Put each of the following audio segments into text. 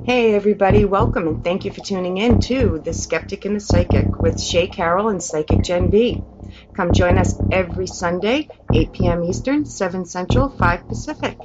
Hey everybody, welcome and thank you for tuning in to The Skeptic and the Psychic with Shay Carroll and Psychic Gen V. Come join us every Sunday, 8 p.m. Eastern, 7 Central, 5 Pacific.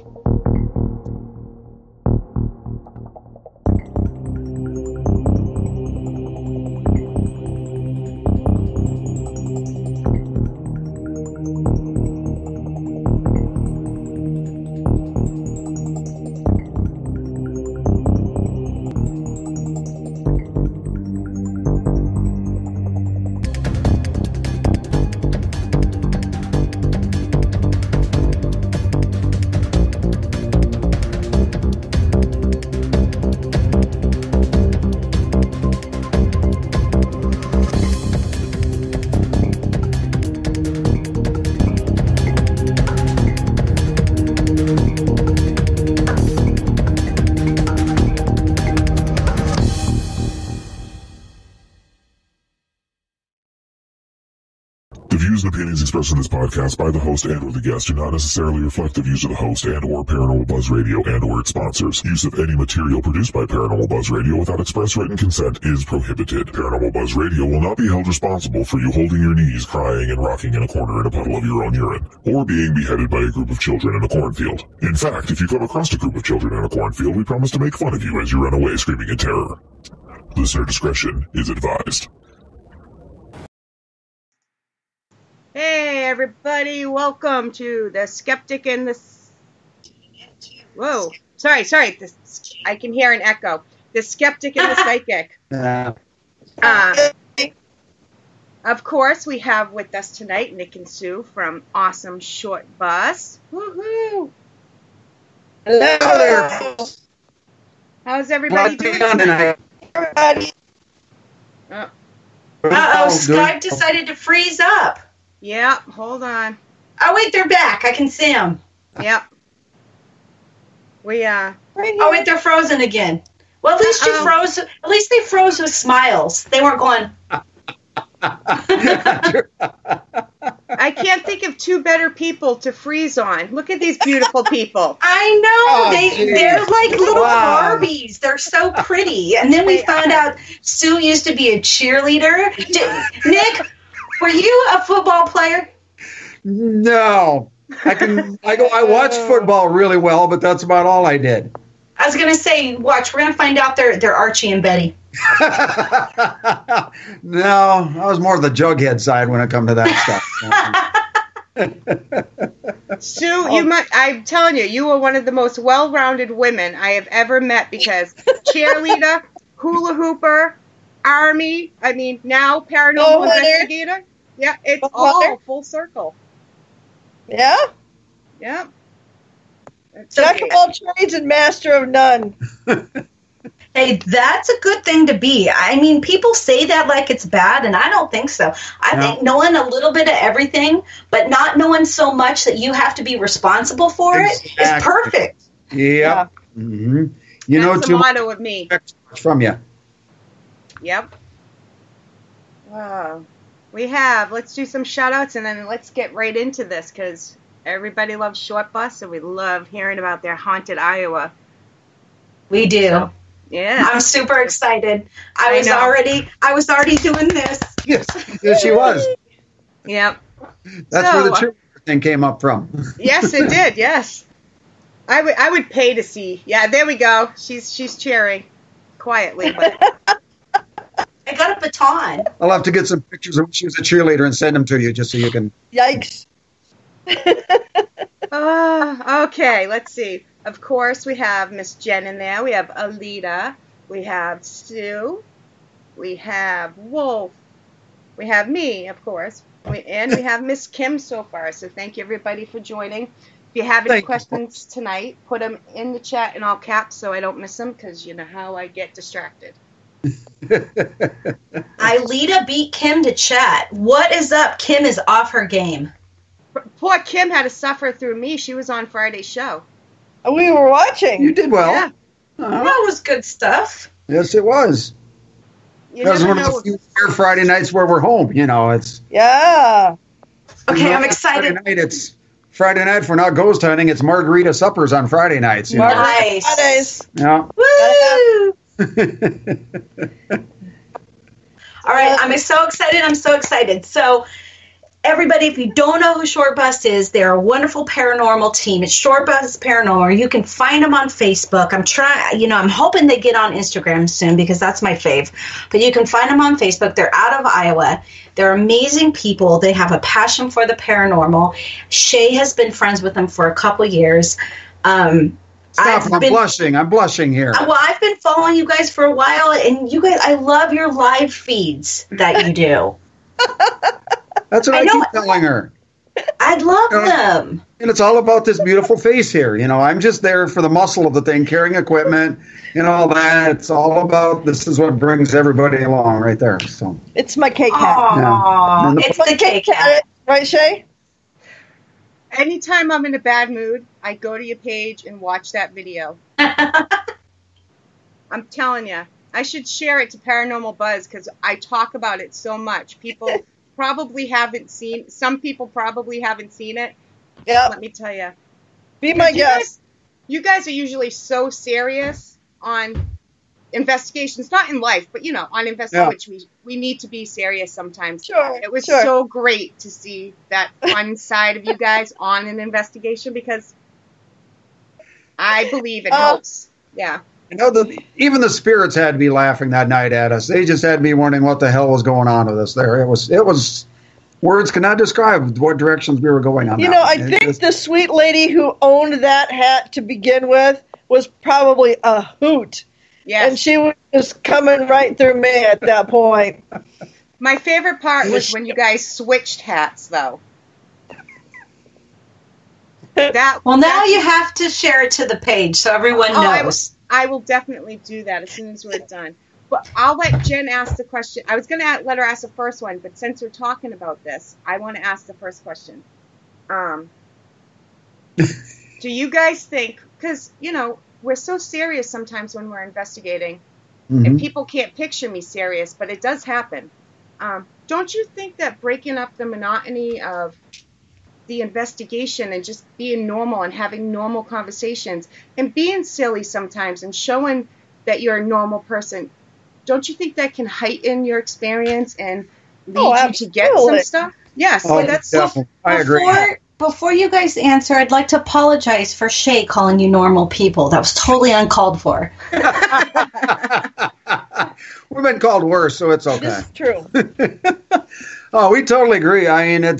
The views and opinions expressed in this podcast by the host and or the guest do not necessarily reflect the views of the host and or Paranormal Buzz Radio and or its sponsors. Use of any material produced by Paranormal Buzz Radio without express written consent is prohibited. Paranormal Buzz Radio will not be held responsible for you holding your knees, crying, and rocking in a corner in a puddle of your own urine, or being beheaded by a group of children in a cornfield. In fact, if you come across a group of children in a cornfield, we promise to make fun of you as you run away screaming in terror. Listener discretion is advised. Hey everybody, welcome to The Skeptic and the... Whoa, sorry, I can hear an echo. The Skeptic and the Psychic. Of course, we have with us tonight Nick and Sue from Awesome Short Bus. Woohoo! Hello there. How's everybody doing tonight? Everybody. Oh. Skype decided to freeze up. Yep, hold on. Oh, wait, they're back. I can see them. Yep. We, Oh, wait, they're frozen again. Well, at least you froze. At least they froze with smiles. They weren't going... I can't think of two better people to freeze on. Look at these beautiful people. I know. They're like little Barbies. They're so pretty. And then we found out Sue used to be a cheerleader. Nick, were you a football player? No. I watch football really well, but that's about all I did. I was going to say, watch, we're going to find out they're Archie and Betty. No, I was more the Jughead side when it come to that stuff. Sue, I'm telling you, you are one of the most well-rounded women I have ever met because cheerleader, hula hooper, army, now paranormal investigator. Yeah, it's all full circle. Yeah? Yeah. Jack of all trades and master of none. Hey, that's a good thing to be. I mean, people say that like it's bad, and I don't think so. I think knowing a little bit of everything, but not knowing so much that you have to be responsible for it is perfect. Yeah. Mm-hmm. That's the motto of me. From you. Yep. Wow. Let's do some shout-outs, and then let's get right into this, because everybody loves Short Bus, and we love hearing about their haunted Iowa. We do. So, yeah. I'm super excited. I was already doing this. Yes, she was. Yep. That's where the cheerleader thing came up from. Yes, it did. Yes. I would pay to see. Yeah, there we go. She's cheering quietly, but I got a baton. I'll have to get some pictures of when she was a cheerleader and send them to you just so you can. Yikes. Okay, let's see. Of course, we have Miss Jen in there. We have Alita. We have Sue. We have Wolf. We have me, of course. And we have Miss Kim so far. So thank you, everybody, for joining. If you have any questions tonight, put them in the chat in all caps so I don't miss them, because you know how I get distracted. Alita beat Kim to chat. What is up? Kim is off her game. Poor Kim had to suffer through me. She was on Friday's show. We were watching. You did well. Yeah. That was good stuff. Yes, it was. That was one of the few Friday nights where we're home. It's... Yeah. Okay, I'm excited. Friday night, if we're not ghost hunting, it's margarita suppers on Friday nights. Nice. Fridays. Yeah. Woo! All right, I'm so excited. So, everybody, if you don't know who Short Bus is, they're a wonderful paranormal team. It's Short Bus Paranormal. You can find them on Facebook. I'm hoping they get on Instagram soon because that's my fave. But you can find them on Facebook. They're out of Iowa. They're amazing people. They have a passion for the paranormal. Shay has been friends with them for a couple years. I'm blushing. I'm blushing here. Well, I've been following you guys for a while, and you guys, I love your live feeds that you do. That's what I keep telling her. I love them. And it's all about this beautiful face here. I'm just there for the muscle of the thing, carrying equipment and all that. It's all about, this is what brings everybody along right there. So it's my cake hat. Aww, it's my cake hat. Right, Shay? Anytime I'm in a bad mood, I go to your page and watch that video. I'm telling you, I should share it to Paranormal Buzz because I talk about it so much. People probably haven't seen. Some people probably haven't seen it. Yeah. Let me tell you. Be my guest. You guys are usually so serious on investigations, not in life, but on investigations, which we need to be serious sometimes. Sure. It was so great to see that fun side of you guys on an investigation because I believe it helps. Yeah. Even the spirits had to be laughing that night at us. They just had to be wondering what the hell was going on with us there. It was words cannot describe what directions we were going on. I think the sweet lady who owned that hat to begin with was probably a hoot. Yes. And she was coming right through me at that point. My favorite part was when you guys switched hats, though. Now you have to share it to the page so everyone knows. I will definitely do that as soon as we're done. But I'll let Jen ask the question. I was going to let her ask the first one, but since we're talking about this, I want to ask the first question. Do you guys think, because, we're so serious sometimes when we're investigating, and people can't picture me serious, but it does happen. Don't you think that breaking up the monotony of the investigation and just being normal and having normal conversations and being silly sometimes and showing that you're a normal person, don't you think that can heighten your experience and lead you to get some stuff? Yes, that's definitely. I agree. Before you guys answer, I'd like to apologize for Shay calling you normal people. That was totally uncalled for. We've been called worse, so it's okay. It's true. We totally agree. I mean,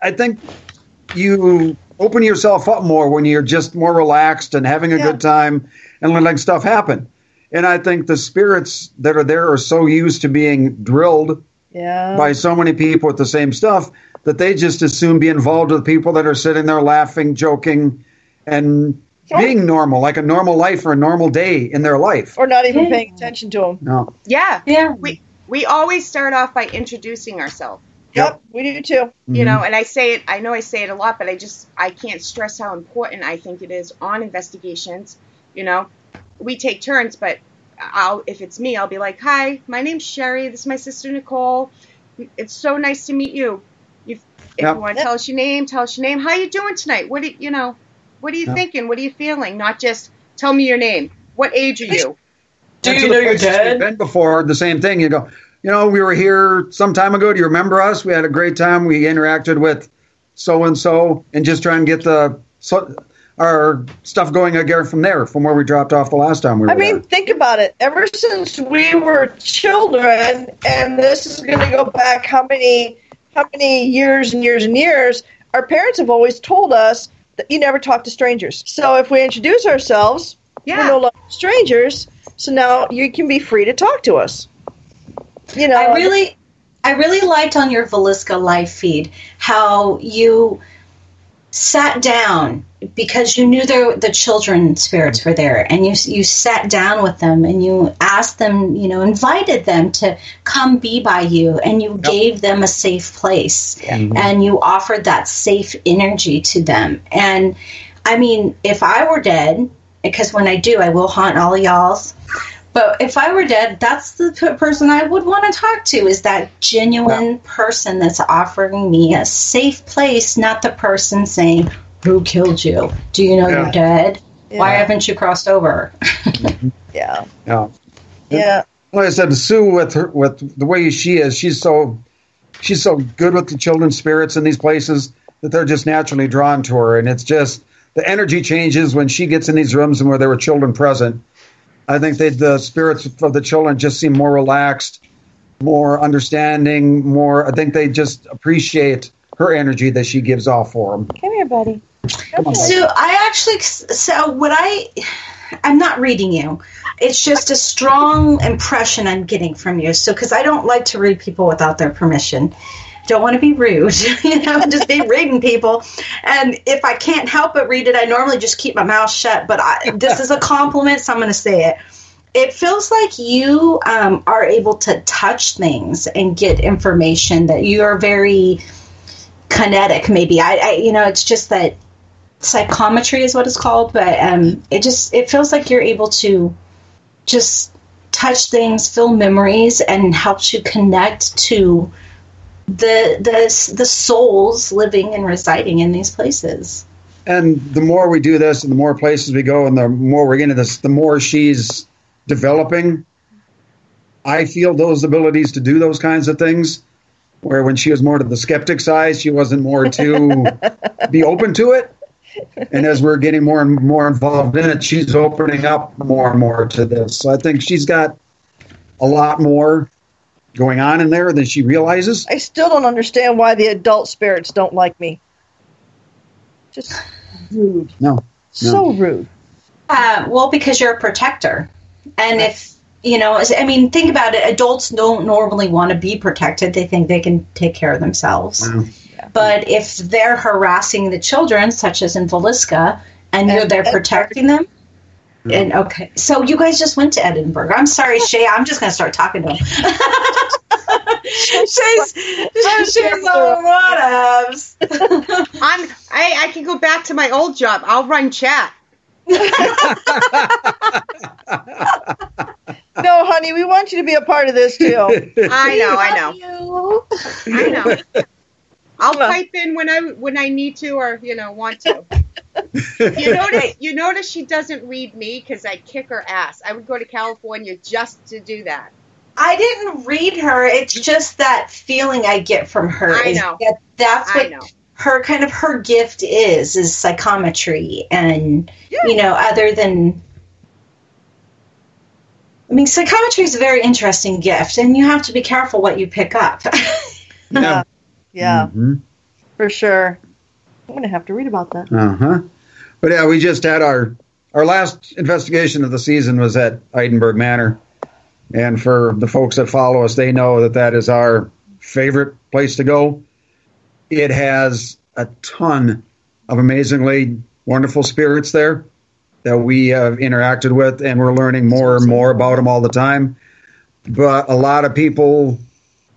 I think you open yourself up more when you're just more relaxed and having a good time and letting stuff happen. And I think the spirits that are there are so used to being drilled by so many people with the same stuff that they just assume be involved with people that are sitting there laughing, joking, and being normal, like a normal life or a normal day in their life. Or not even paying attention to them. No. Yeah. We always start off by introducing ourselves. Yep, we do too. And I say it a lot, but I can't stress how important I think it is on investigations. We take turns, but if it's me, I'll be like, "Hi, my name's Sherry. This is my sister Nicole. It's so nice to meet you. If you want to tell us your name, tell us your name. How you doing tonight? What are you thinking? What are you feeling? Not just tell me your name. What age are you? Do you know you're dead? Been before the same thing. You go, we were here some time ago. Do you remember us? We had a great time. We interacted with so-and-so and just try and get our stuff going again from where we dropped off the last time we were there. Think about it. Ever since we were children, and this is going to go back how many years and years and years, our parents have always told us that you never talk to strangers. So if we introduce ourselves, we're no longer strangers, so now you can be free to talk to us. I really liked on your Velisca live feed how you sat down because you knew the children spirits were there, and you sat down with them and you asked them, invited them to come be by you, and you gave them a safe place, and you offered that safe energy to them. And if I were dead, because when I do, I will haunt all of y'all's. But if I were dead, that's the person I would want to talk to, is that genuine person that's offering me a safe place, not the person saying, "Who killed you? Do you know you're dead? Why haven't you crossed over?" Yeah. Yeah. Like I said, Sue, with the way she is, she's so good with the children's spirits in these places that they're just naturally drawn to her. And it's just the energy changes when she gets in these rooms and where there were children present. I think the spirits of the children just seem more relaxed, more understanding, I think they just appreciate her energy that she gives off for them. Come here, buddy. So I'm not reading you. It's just a strong impression I'm getting from you. So, because I don't like to read people without their permission. Don't want to be rude, just be reading people. And if I can't help but read it, I normally just keep my mouth shut. But this is a compliment, so I'm going to say it. It feels like you are able to touch things and get information, that you are very kinetic, maybe. It's just that psychometry is what it's called, but it feels like you're able to just touch things, feel memories, and helps you connect to the souls living and residing in these places. And the more we do this and the more places we go and the more we're into this, the more she's developing. I feel those abilities to do those kinds of things, where when she was more to the skeptic side, she wasn't more to be open to it. And as we're getting more and more involved in it, she's opening up more and more to this. So I think she's got a lot more going on in there than she realizes. I still don't understand why the adult spirits don't like me. Just rude. No. So rude. Well, because you're a protector. And if, think about it. Adults don't normally want to be protected. They think they can take care of themselves. Wow. But if they're harassing the children, such as in Villisca, and you're there protecting them, and okay, so you guys just went to Edinburgh. I'm sorry, Shay. I'm just going to start talking to him. Shay's all whatevs. I can go back to my old job. I'll run chat. No, honey, we want you to be a part of this too. I know. I'll type in when I need to or want to. You notice she doesn't read me because I kick her ass. I would go to California just to do that. I didn't read her. It's just that feeling I get from her. I know. That's what her gift is psychometry, and other than. I mean, psychometry is a very interesting gift, and you have to be careful what you pick up. Yeah. Mm-hmm. For sure. I'm going to have to read about that. Uh-huh. But yeah, we just had our last investigation of the season was at Edinburgh Manor. And for the folks that follow us, they know that is our favorite place to go. It has a ton of amazingly wonderful spirits there that we have interacted with, and we're learning more and more about them all the time. But a lot of people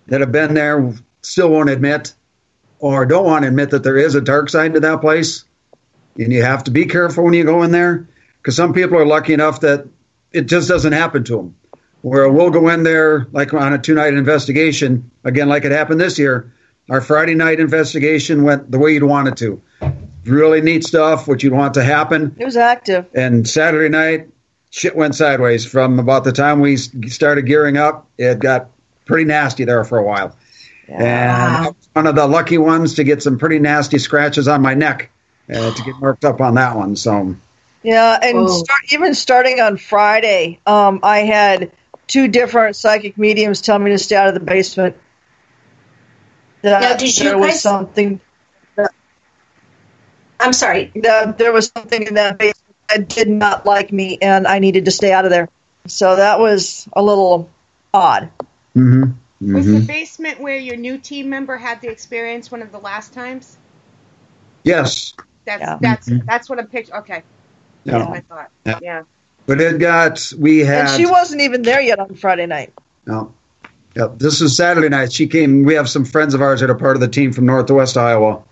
that have been there still won't admit or don't want to admit that there is a dark side to that place. And you have to be careful when you go in there, because some people are lucky enough that it just doesn't happen to them. Where we'll go in there like on a 2-night investigation, again, like it happened this year. Our Friday night investigation went the way you'd want it to. Really neat stuff, what you'd want to happen. It was active. And Saturday night, shit went sideways. From about the time we started gearing up, it got pretty nasty there for a while. Yeah. And I was one of the lucky ones to get some pretty nasty scratches on my neck to get marked up on that one. So, yeah, and even starting on Friday, I had 2 different psychic mediums tell me to stay out of the basement. Now, did you was something. I'm sorry. There was something in that basement that did not like me, and I needed to stay out of there. So that was a little odd. Mm-hmm. Mm-hmm. Was the basement where your new team member had the experience one of the last times? Yes. That's what I'm picturing. Okay. Yeah. That's what I thought. Yeah. But and she wasn't even there yet on Friday night. No. Yeah, this is Saturday night. She came. We have some friends of ours that are part of the team from Northwest Iowa,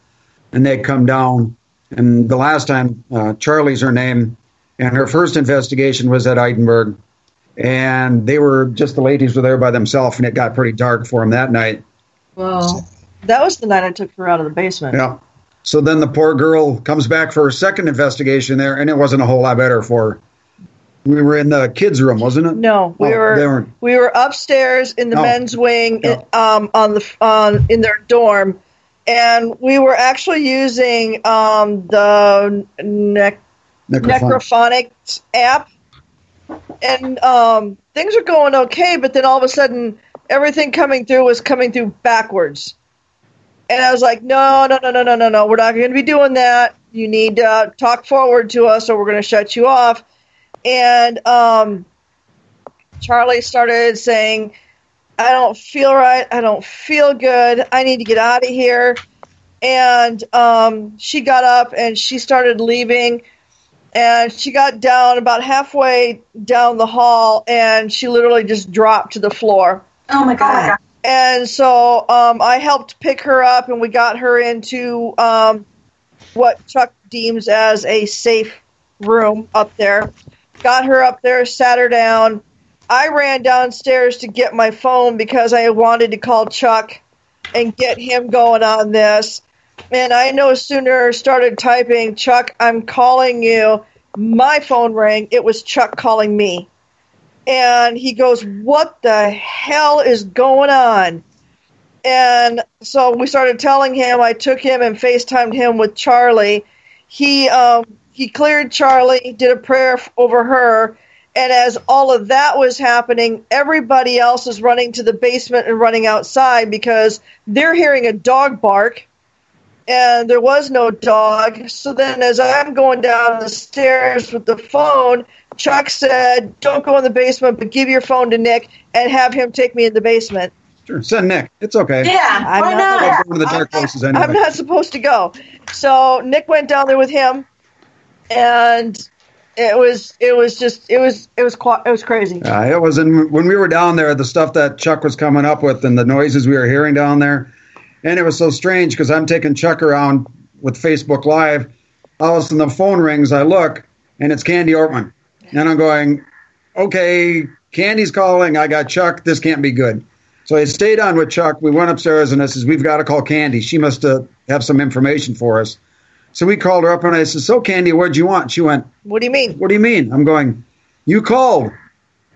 and they come down. And the last time, Charlie's her name, and her first investigation was at Edinburgh, and the ladies were there by themselves, and it got pretty dark for them that night. Well, that was the night I took her out of the basement. Yeah. So then the poor girl comes back for her second investigation there, and it wasn't a whole lot better for her. We were in the kids' room, wasn't it? No, we were upstairs in the men's wing in their dorm, and we were actually using the Necrophonics app, and things were going okay, but then all of a sudden everything was coming through backwards. And I was like, no, we're not going to be doing that. You need to talk forward to us or we're going to shut you off. And Charlie started saying, I don't feel right. I don't feel good. I need to get out of here. And she got up and she started leaving. And she got down about halfway down the hall and she literally just dropped to the floor. Oh, my God. And so I helped pick her up, and we got her into what Chuck deems as a safe room up there. Got her up there, sat her down. I ran downstairs to get my phone because I wanted to call Chuck and get him going on this. And I no sooner started typing, Chuck, I'm calling you. My phone rang. It was Chuck calling me. And he goes, what the hell is going on? And so we started telling him. I took him and FaceTimed him with Charlie. He cleared Charlie, did a prayer over her. And as all of that was happening, everybody else is running to the basement and running outside because they're hearing a dog bark. And there was no dog. So then as I'm going down the stairs with the phone, Chuck said, don't go in the basement, but give your phone to Nick and have him take me in the basement. Sure, send Nick. It's okay. Yeah, why not? Going to the dark places anyway. I'm not supposed to go. So Nick went down there with him, and it was crazy. It was when we were down there, the stuff that Chuck was coming up with and the noises we were hearing down there. And it was so strange because I'm taking Chuck around with Facebook Live. All of a sudden the phone rings. I look, and it's Candy Ortman. And I'm going, okay, Candy's calling. I got Chuck. This can't be good. So I stayed on with Chuck. We went upstairs, and I says, we've got to call Candy. She must have some information for us. So we called her up, and I said, so, Candy, what'd you want? She went, what do you mean? What do you mean? I'm going, you called.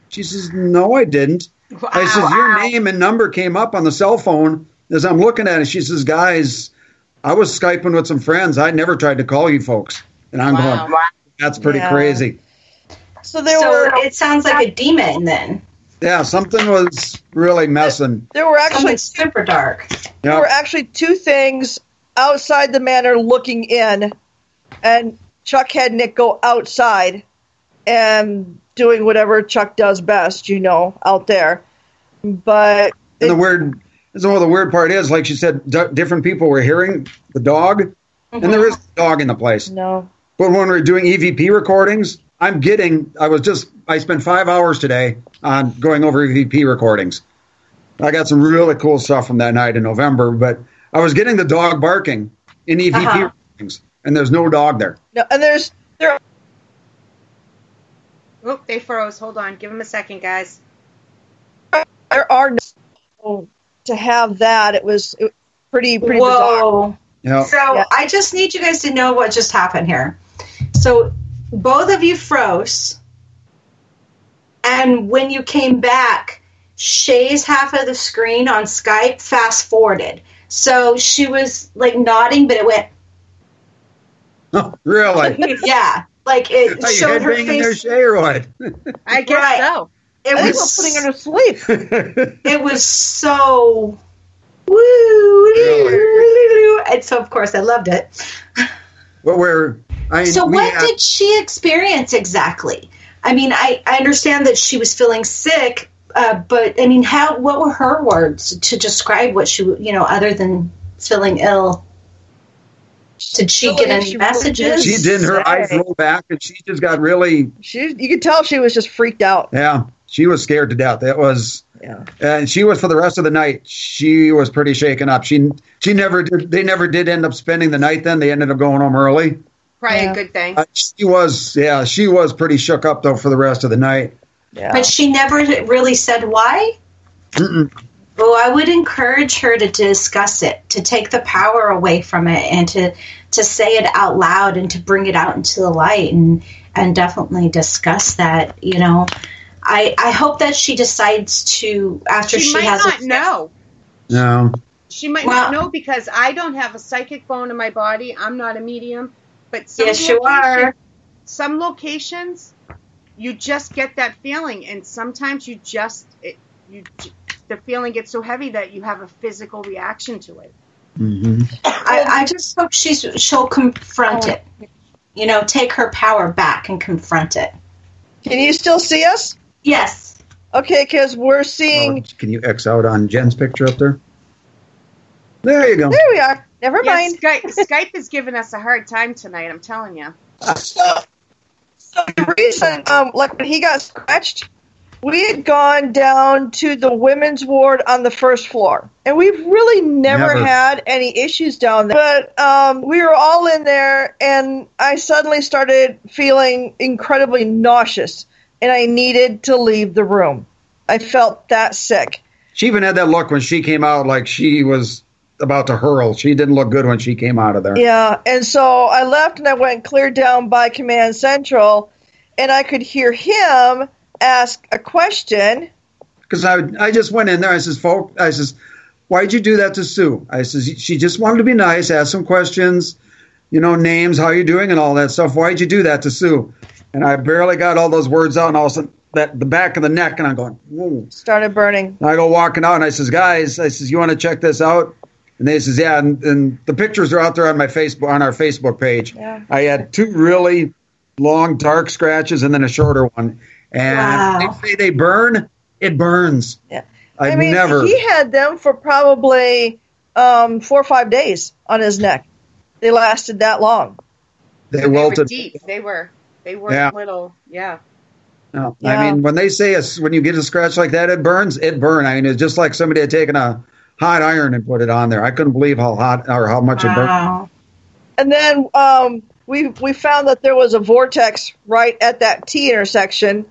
She says, no, I didn't. Wow. I says, your name and number came up on the cell phone as I'm looking at it. She says, guys, I was Skyping with some friends. I never tried to call you folks. And I'm going, that's pretty crazy. So it sounds like a demon then. Yeah, something was really messing. There were actually something super dark. There were actually two things outside the manor looking in, and Chuck had Nick go outside and doing whatever Chuck does best, out there. But the weird part is, like she said, different people were hearing the dog, and there is a dog in the place. No. But when we're doing EVP recordings, I spent 5 hours today on going over EVP recordings. I got some really cool stuff from that night in November, but I was getting the dog barking in EVP recordings, and there's no dog there. No, and Oh, they froze. Hold on. Give them a second, guys. There are no to have that. It was pretty Whoa. bizarre. Yep. So I just need you guys to know what just happened here. So both of you froze, and when you came back, Shay's half of the screen on Skype fast forwarded. So she was like nodding, but it went. Oh, really? Yeah, like it showed her face. There, Shay, or what? I guess so. It I was think we're putting her to sleep. It was so woo, and so of course I loved it. What did she experience exactly? I mean, I understand that she was feeling sick, but I mean, what were her words to describe what she, other than feeling ill? Did she get any messages? She did. Her eyes rolled back, and she just got really. You could tell she was just freaked out. Yeah, she was scared to death. It was. Yeah. And she was for the rest of the night. She was pretty shaken up. She never did. They never did end up spending the night. Then they ended up going home early. Probably a good thing. She was pretty shook up though for the rest of the night. Yeah. But she never really said why. Well, I would encourage her to discuss it, to take the power away from it, and to say it out loud and to bring it out into the light. And and definitely discuss that. I hope that she decides to, after she might has not know. No. She might not know, because I don't have a psychic bone in my body. I'm not a medium. But yes, you are. Some locations, you just get that feeling, and sometimes the feeling gets so heavy that you have a physical reaction to it. Mm-hmm. I just hope she'll confront it. Take her power back and confront it. Can you still see us? Yes. Okay, because we're seeing... Can you X out on Jen's picture up there? There you go. There we are. Never mind. Skype is giving us a hard time tonight, I'm telling you. So the reason, like when he got scratched, we had gone down to the women's ward on the first floor. And we've really never had any issues down there. But we were all in there, and I suddenly started feeling incredibly nauseous, and I needed to leave the room. I felt that sick. She even had that look when she came out, like she was about to hurl. She didn't look good when she came out of there. Yeah, and so I left, and I went clear down by Command Central, and I could hear him ask a question. Because I just went in there. I says, why'd you do that to Sue? I says, she just wanted to be nice, ask some questions, names, how you doing, and all that stuff. Why'd you do that to Sue? And I barely got all those words out, and all of a sudden, the back of the neck, and I'm going, whoa. Started burning. And I go walking out, and I says, guys, you want to check this out? And they says, yeah, and the pictures are out there on our Facebook page. Yeah. I had 2 really long, dark scratches and then a shorter one. And They say they burn. It burns. Yeah. He had them for probably 4 or 5 days on his neck. They lasted that long. They welted. Were deep. They were little. Yeah. No. Yeah. I mean, when they say when you get a scratch like that, it burns. It burned. I mean, it's just like somebody had taken a hot iron and put it on there. I couldn't believe how hot or how much it burned. And then we found that there was a vortex right at that T intersection,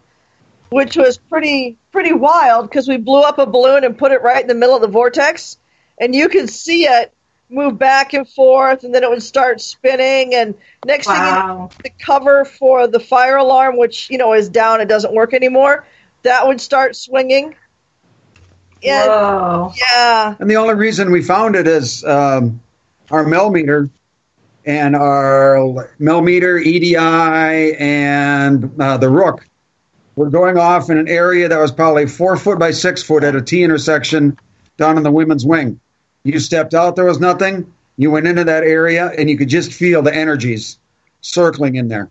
which was pretty wild, because we blew up a balloon and put it right in the middle of the vortex, and you could see it move back and forth, and then it would start spinning, and next thing you know, the cover for the fire alarm, which is down, it doesn't work anymore, that would start swinging. And, whoa. Yeah. And the only reason we found it is our millimeter and our millimeter, EDI, and the Rook were going off in an area that was probably 4 foot by 6 foot at a T intersection down in the women's wing. You stepped out, there was nothing. You went into that area, and you could just feel the energies circling in there.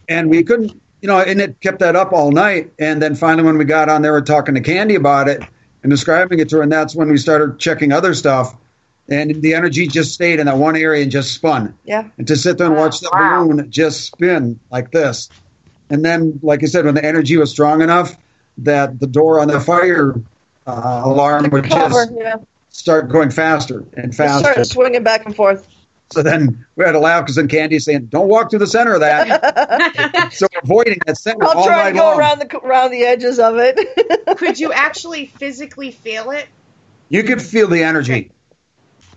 And we couldn't, and it kept that up all night. And then finally when we got on there, we were talking to Candy about it and describing it to her, and that's when we started checking other stuff. And the energy just stayed in that one area and just spun. Yeah. And to sit there and watch the balloon just spin like this. And then, like I said, when the energy was strong enough that the door on the fire alarm would just start going faster and faster. It started swinging back and forth. So then we had to laugh, because then Candy's saying, don't walk through the center of that. So avoiding that center all night long. I'll try to go around the edges of it. Could you actually physically feel it? You could feel the energy.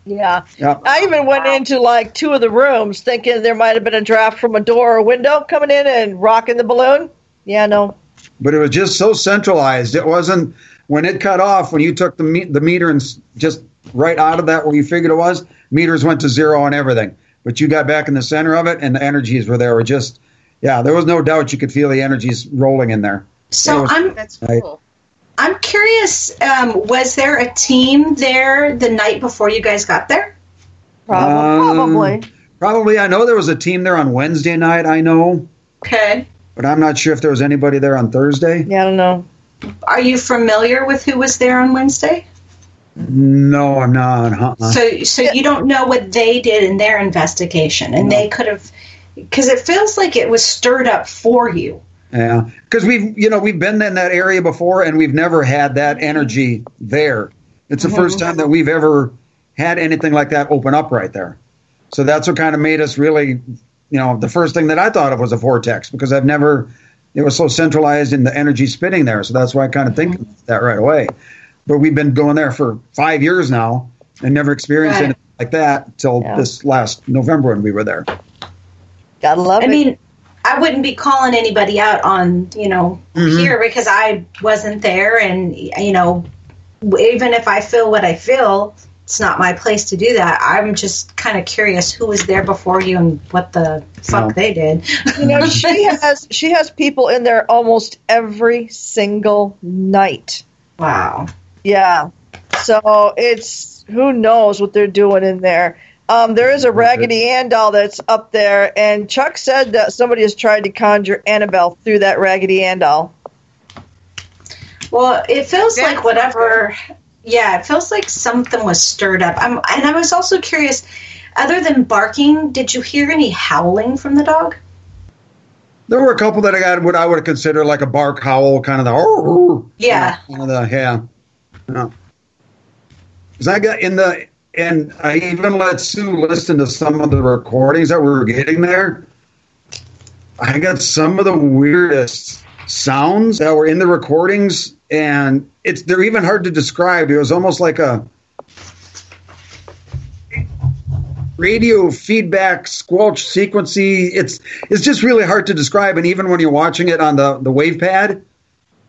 Yeah. I even went into 2 of the rooms thinking there might have been a draft from a door or a window coming in and rocking the balloon. Yeah, no. But it was just so centralized. It wasn't, when it cut off, when you took the meter and just right out of that where you figured it was, meters went to 0 on everything. But you got back in the center of it, and the energies were there. There was no doubt you could feel the energies rolling in there. So that's cool. I'm curious, was there a team there the night before you guys got there? Probably. Probably. I know there was a team there on Wednesday night, I know. Okay. But I'm not sure if there was anybody there on Thursday. Yeah, I don't know. Are you familiar with who was there on Wednesday? No, I'm not. So you don't know what they did in their investigation, and they could have, because it feels like it was stirred up for you. Yeah, because we've been in that area before, and we've never had that energy there. It's the first time that we've ever had anything like that open up right there. So that's what kind of made us really, the first thing that I thought of was a vortex, because it was so centralized in the energy spinning there. So that's why I kind of think that right away. But we've been going there for 5 years now and never experienced anything like that until this last November when we were there. Gotta love it. I mean, I wouldn't be calling anybody out on, here because I wasn't there. And, even if I feel what I feel, it's not my place to do that. I'm just kind of curious who was there before you and what the fuck they did. She has people in there almost every single night. Wow. Yeah. So it's, who knows what they're doing in there. There is a Raggedy Ann doll that's up there, and Chuck said that somebody has tried to conjure Annabelle through that Raggedy Ann doll. Well, it feels like whatever. Yeah, it feels like something was stirred up. And I was also curious, other than barking, did you hear any howling from the dog? There were a couple that I got what I would consider like a bark howl, kind of the yeah, Because I got and I even let Sue listen to some of the recordings that we were getting there. I got some of the weirdest sounds that were in the recordings, and they're even hard to describe. It was almost like a radio feedback squelch sequency. It's just really hard to describe, and even when you're watching it on the wave pad,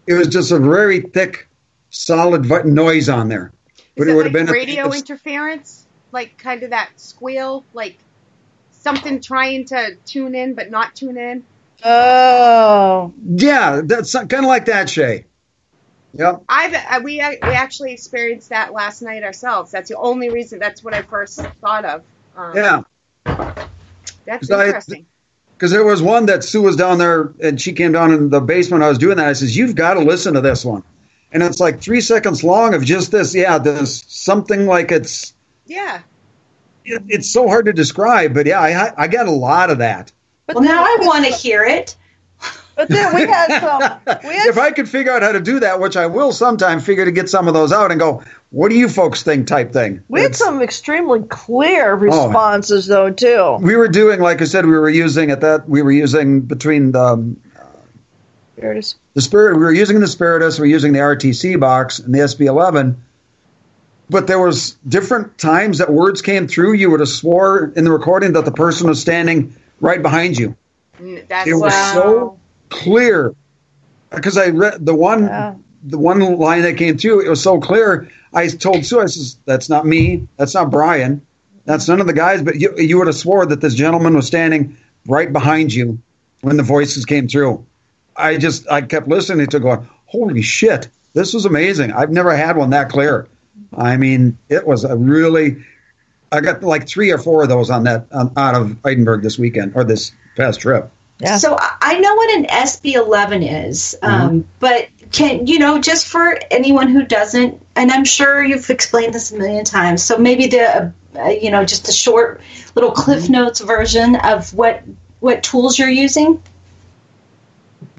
it was just a very thick, solid noise on there. Is it like radio interference? Like kind of that squeal? Like something trying to tune in but not tune in? Oh. Yeah, that's kind of like that, Shay. Yep. We actually experienced that last night ourselves. That's the only reason. That's what I first thought of. Yeah. That's interesting. Because there was one that Sue was down there, and she came down in the basement. I was doing that. I says, "You've got to listen to this one." And it's like 3 seconds long of just this. Yeah, there's something like it's. Yeah. It's so hard to describe, but yeah, I got a lot of that. Well, now I want to hear it. But then we had some. If I could figure out how to do that, which I will sometime, figure to get some of those out and go, what do you folks think type thing. We had some extremely clear responses, though, too. We were doing, like I said, we were using between the Spiritus. We were using the Spiritus, we were using the RTC box and the SB11. But there was different times that words came through. You would have swore in the recording that the person was standing right behind you. It was so clear, because I read the one line that came through. It was so clear. I told Sue, I says, "That's not me. That's not Brian. That's none of the guys." But you would have swore that this gentleman was standing right behind you when the voices came through. I kept listening to going, holy shit, this was amazing. I've never had one that clear. I mean, it was I got like 3 or 4 of those out of Edinburgh this weekend, or this past trip. Yeah. So I know what an SB11 is, but just for anyone who doesn't, and I'm sure you've explained this a million times, so maybe just a short little Cliff Notes version of what tools you're using.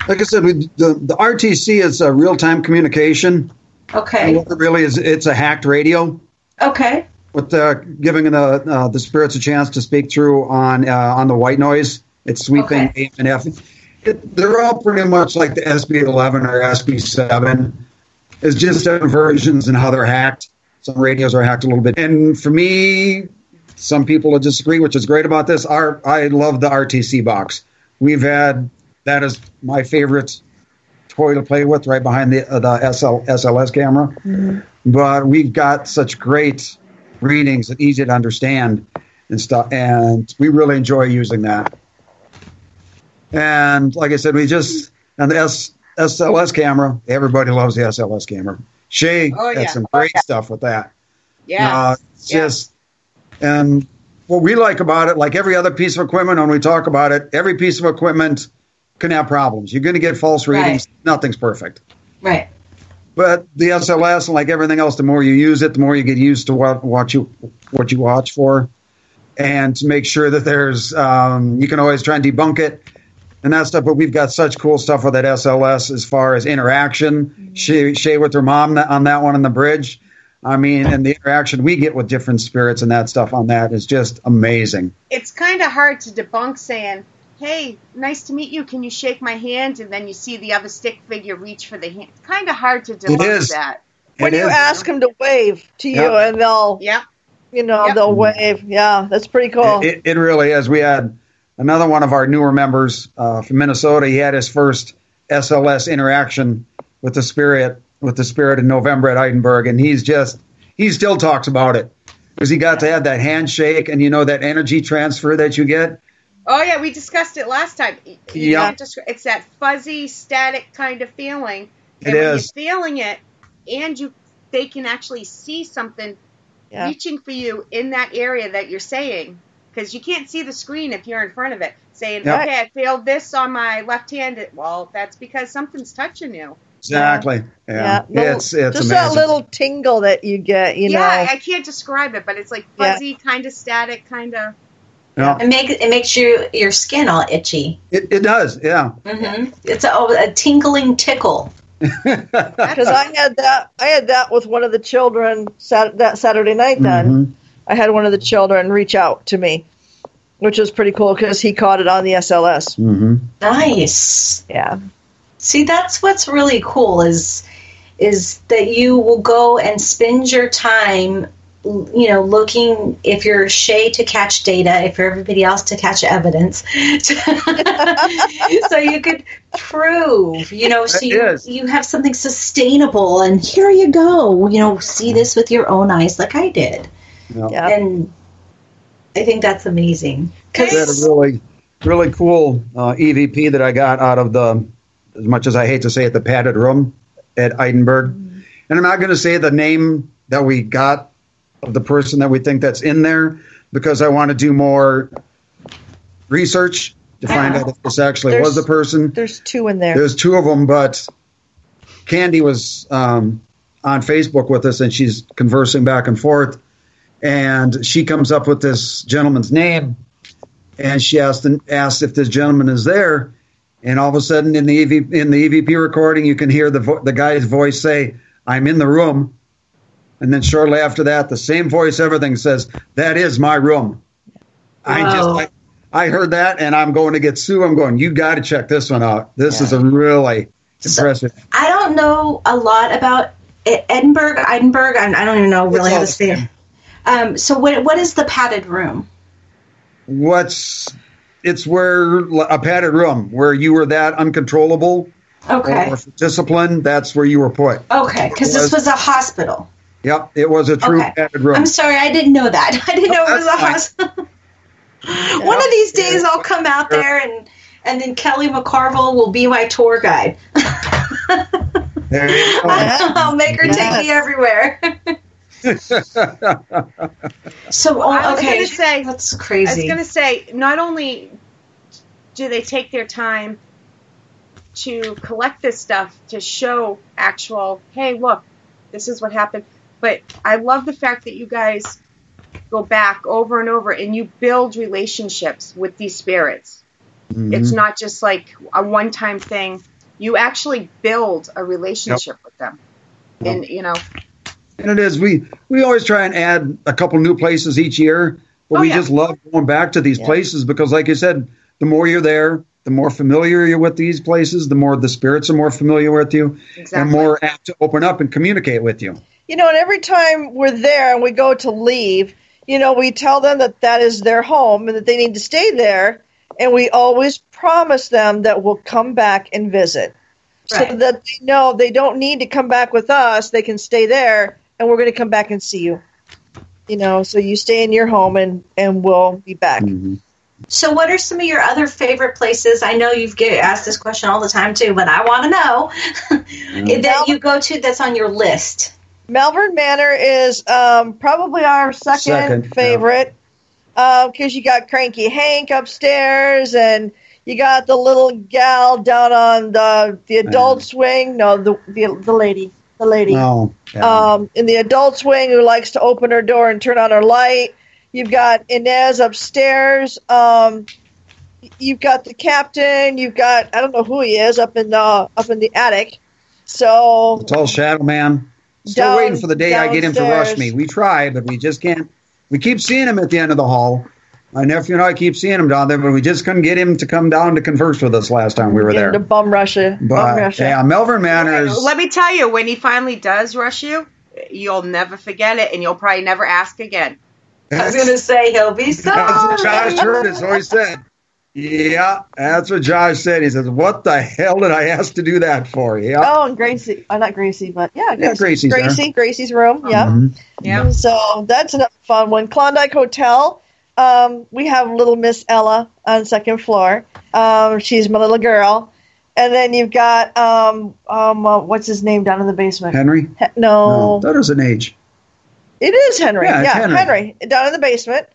Like I said, the RTC is a real-time communication. Okay. And what it really is, it's a hacked radio. Okay. With giving the spirits a chance to speak through on the white noise. It's sweeping A and F. They're all pretty much like the SB11 or SB7. It's just different versions and how they're hacked. Some radios are hacked a little bit. And for me, some people will disagree, which is great about this. I love the RTC box. That is my favorite toy to play with, right behind the SLS camera. Mm-hmm. But we've got such great readings and easy to understand and stuff, and we really enjoy using that. And like I said, and the SLS camera, everybody loves the SLS camera. Shay had some great stuff with that. Yeah. And what we like about it, like every other piece of equipment, when we talk about it, every piece of equipment can have problems. You're going to get false readings. Right. Nothing's perfect. Right. But the SLS, like everything else, the more you use it, the more you get used to what you watch for, and to make sure that there's you can always try and debunk it and that stuff. But we've got such cool stuff with that SLS as far as interaction. Mm-hmm. Shay with her mom on that one on the bridge. I mean, and the interaction we get with different spirits and that stuff on that is just amazing. It's kind of hard to debunk saying, "Hey, nice to meet you. Can you shake my hand?" And then you see the other stick figure reach for the hand. It's kind of hard to debunk that. When you ask them to wave to you, and they'll, they'll wave. Yeah, that's pretty cool. It really is. We had another one of our newer members from Minnesota. He had his first SLS interaction with the spirit in November at Edinburgh, and he still talks about it because he got to have that handshake and that energy transfer that you get. Oh yeah, we discussed it last time. Yeah, it's that fuzzy, static kind of feeling. And when you're feeling it, and they can actually see something reaching for you in that area that you're saying, because you can't see the screen if you're in front of it. Saying, okay, I feel this on my left hand. Well, that's because something's touching you. Exactly. Yeah. It's just amazing. that little tingle that you get, you know. Yeah, I can't describe it, but it's like fuzzy, kind of static, kind of. Yeah. It makes your skin all itchy. It does, yeah. Mm-hmm. It's a tingling tickle. Because I had that with one of the children that Saturday night. Then I had one of the children reach out to me, which was pretty cool because he caught it on the SLS. Mm-hmm. Nice. Yeah. See, that's what's really cool is that you will go and spend your time, looking if you're Shay to catch data, if you're everybody else to catch evidence. So you could prove, so you have something sustainable, and here you go, see this with your own eyes like I did. Yeah. And I think that's amazing. I had a really, really cool EVP that I got out of as much as I hate to say it, the padded room at Edinburgh. And I'm not going to say the name that we got of the person that we think that's in there because I want to do more research to find out if this actually was the person. There's two in there. There's two of them, but Candy was on Facebook with us, and she's conversing back and forth, and she comes up with this gentleman's name, and she asked if this gentleman is there, and all of a sudden in the EVP recording, you can hear the guy's voice say, "I'm in the room." And then shortly after that, the same voice, everything says, "That is my room." Wow. I heard that, and I'm going to get Sue. I'm going, you got to check this one out. This is a really impressive. So, I don't know a lot about Edinburgh. I don't even know really how to say it. So what is the padded room? It's where a padded room where you were that uncontrollable. Okay. Or for discipline, that's where you were put. Okay, because this was a hospital. Yep, it was a true padded room. I'm sorry, I didn't know that. I didn't know it was a hospital. One of these days I'll come out there and then Kelly McCarville will be my tour guide. There you go. I'll make her take me everywhere. So, that's crazy. I was going to say, not only do they take their time to collect this stuff to show actual, hey, look, this is what happened, but I love the fact that you guys go back over and over and you build relationships with these spirits. Mm-hmm. It's not just like a one-time thing. You actually build a relationship with them. And, And it is. We always try and add a couple new places each year, but we just love going back to these places because, like you said, the more you're there, the more familiar you're with these places, the more the spirits are more familiar with you and more apt to open up and communicate with you. And every time we're there and we go to leave, we tell them that is their home and that they need to stay there. And we always promise them that we'll come back and visit so that they know they don't need to come back with us. They can stay there and we're going to come back and see you. So you stay in your home and we'll be back. Mm-hmm. So what are some of your other favorite places? I know you've asked this question all the time too, but I want to know that you go to that's on your list. Malvern Manor is probably our second favorite because you got Cranky Hank upstairs and you got the little gal down on the adult swing. No, the lady. The lady. Oh, yeah. In the adult swing who likes to open her door and turn on her light. You've got Inez upstairs. You've got the captain. You've got I don't know who he is up in the attic. So it's all Shadow Man. Still waiting for the day I get him to rush me. We try, but we just can't. We keep seeing him at the end of the hall. My nephew and I keep seeing him down there, but we just couldn't get him to come down to converse with us last time we were there. To bum rush it. Yeah, Malvern Manor is... Let me tell you, when he finally does rush you, you'll never forget it, and you'll probably never ask again. I was going to say, he'll be sorry. That's what Josh Heard has always said. Yeah, that's what Josh said. He says, "What the hell did I ask to do that for?" Yeah. Oh, and Gracie. Not Gracie, but Gracie's there. Gracie's room. Yeah. Mhm. Yeah. So that's another fun one. Klondike Hotel. We have little Miss Ella on the second floor. She's my little girl. And then you've got what's his name down in the basement? Henry? No, that is an age. it is Henry. Yeah, it's Henry down in the basement.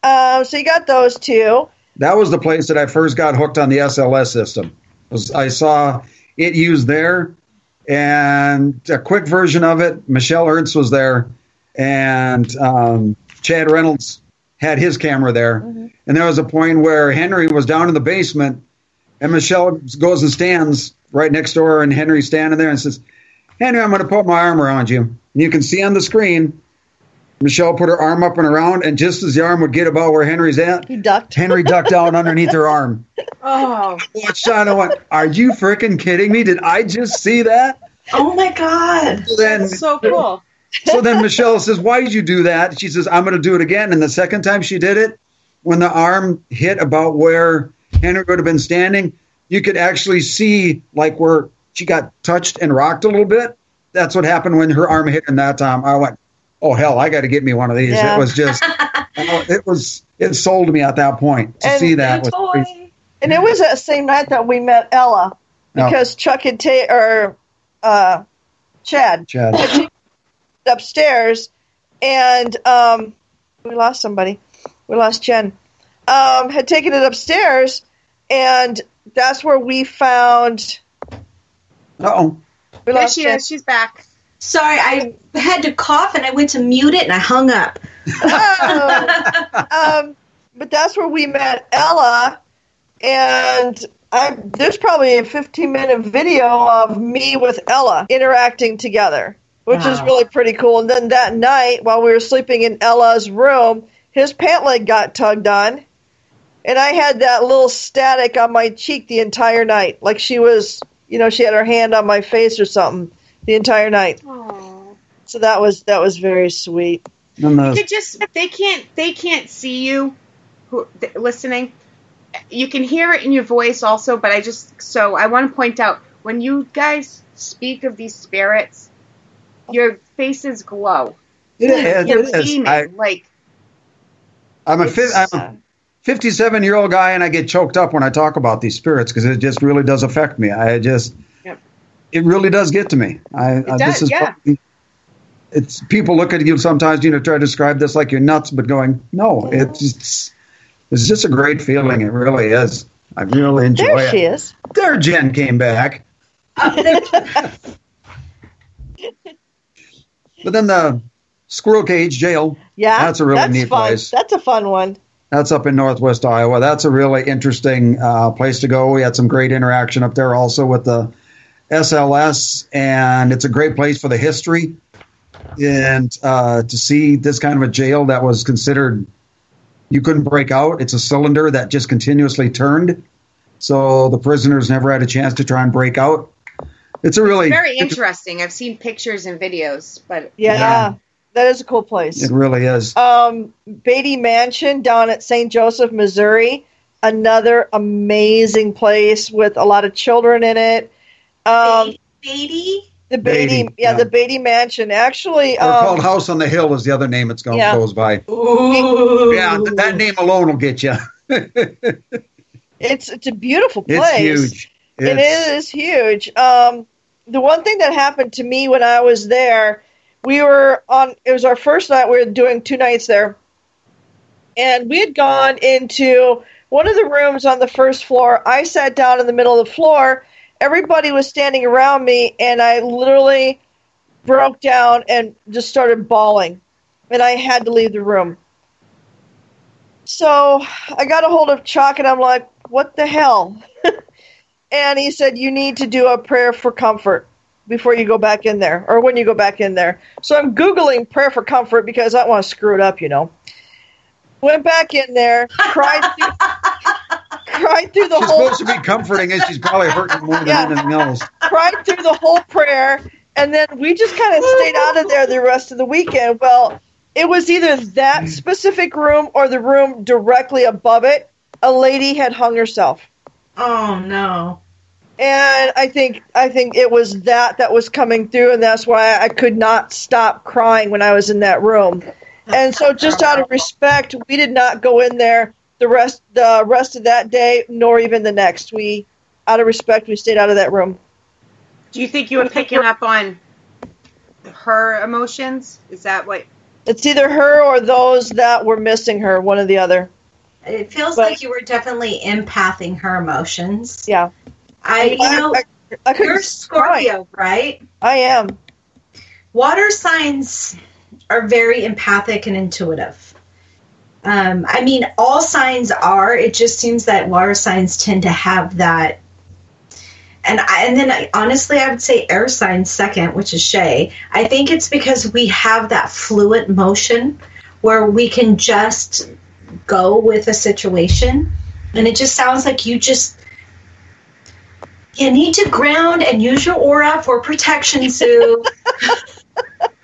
So you got those two. That was the place that I first got hooked on the SLS system. I saw it used there, and a quick version of it. Michelle Ernst was there, and Chad Reynolds had his camera there. Mm-hmm. And there was a point where Henry was down in the basement, and Michelle goes and stands right next door, and Henry's standing there and says, "Henry, I'm going to put my arm around you." And you can see on the screen, Michelle put her arm up and around, and just as the arm would get about where Henry's at, he ducked. Henry ducked down underneath her arm. Oh. I watched that and I went, "Are you freaking kidding me? Did I just see that?" Oh, my God. That's so cool. So then Michelle says, "Why did you do that?" She says, "I'm going to do it again." And the second time she did it, when the arm hit about where Henry would have been standing, you could actually see like where she got touched and rocked a little bit. That's what happened when her arm hit in that time. I went, "Oh, hell, I got to get me one of these." Yeah. It was just, it sold me at that point to see that. And it was that same night that we met Ella, because Chuck had Chad had taken upstairs, and we lost somebody. We lost Jen. Had taken it upstairs, and that's where we found. Uh-oh. There she is. She's back. Sorry, I had to cough, and I went to mute it, and I hung up. But that's where we met Ella, and there's probably a 15-minute video of me with Ella interacting together, which is really pretty cool. And then that night, while we were sleeping in Ella's room, his pant leg got tugged on, and I had that little static on my cheek the entire night, like she was, she had her hand on my face or something the entire night. Aww. So that was very sweet. They can't see you listening. You can hear it in your voice also, but I want to point out, when you guys speak of these spirits, your faces glow. It is. I'm a 57-year-old guy, and I get choked up when I talk about these spirits because it just really does affect me. It really does get to me. It's people look at you sometimes, try to describe this like you're nuts, but going, no, it's just a great feeling. It really is. I really enjoy it. There she is. There, Jen came back. But then the Squirrel Cage Jail. Yeah, that's a really neat place. That's a fun one. That's up in Northwest Iowa. That's a really interesting place to go. We had some great interaction up there also with the SLS, and it's a great place for the history and to see this kind of a jail that was considered you couldn't break out. It's a cylinder that just continuously turned, so the prisoners never had a chance to try and break out. It's very interesting. I've seen pictures and videos, but yeah. That is a cool place. It really is. Beatty Mansion down at St. Joseph, Missouri. Another amazing place with a lot of children in it. Beatty? The Beatty Mansion. Actually, called House on the Hill is the other name it goes by. Ooh. Yeah, that name alone will get you. It's a beautiful place. It's huge. It is huge. The one thing that happened to me when I was there, it was our first night. We were doing 2 nights there. And we had gone into one of the rooms on the first floor. I sat down in the middle of the floor. Everybody was standing around me, and I literally broke down and just started bawling. And I had to leave the room. So I got a hold of Chuck, and I'm like, what the hell? And he said, you need to do a prayer for comfort before you go back in there, or when you go back in there. So I'm Googling prayer for comfort because I don't want to screw it up, Went back in there, cried through the she's whole... She's supposed to be comforting, and she's probably hurting more than anything else. Cried through the whole prayer, and then we just kind of stayed out of there the rest of the weekend. Well, it was either that specific room or the room directly above it. a lady had hung herself. Oh no. And I think it was that was coming through, and that's why I could not stop crying when I was in that room. And so, just out of respect, we did not go in there the rest of that day, nor even the next. Out of respect, we stayed out of that room. Do you think you were picking up on her emotions? Is that what? It's either her or those that were missing her, one or the other. It feels like you were definitely empathing her emotions. Yeah. You're Scorpio, right? I am. Water signs are very empathic and intuitive. All signs are. It just seems that water signs tend to have that. And then honestly, I would say air signs second, which is Shay. I think it's because we have that fluid motion where we can just go with a situation. And it just sounds like you need to ground and use your aura for protection, Sue.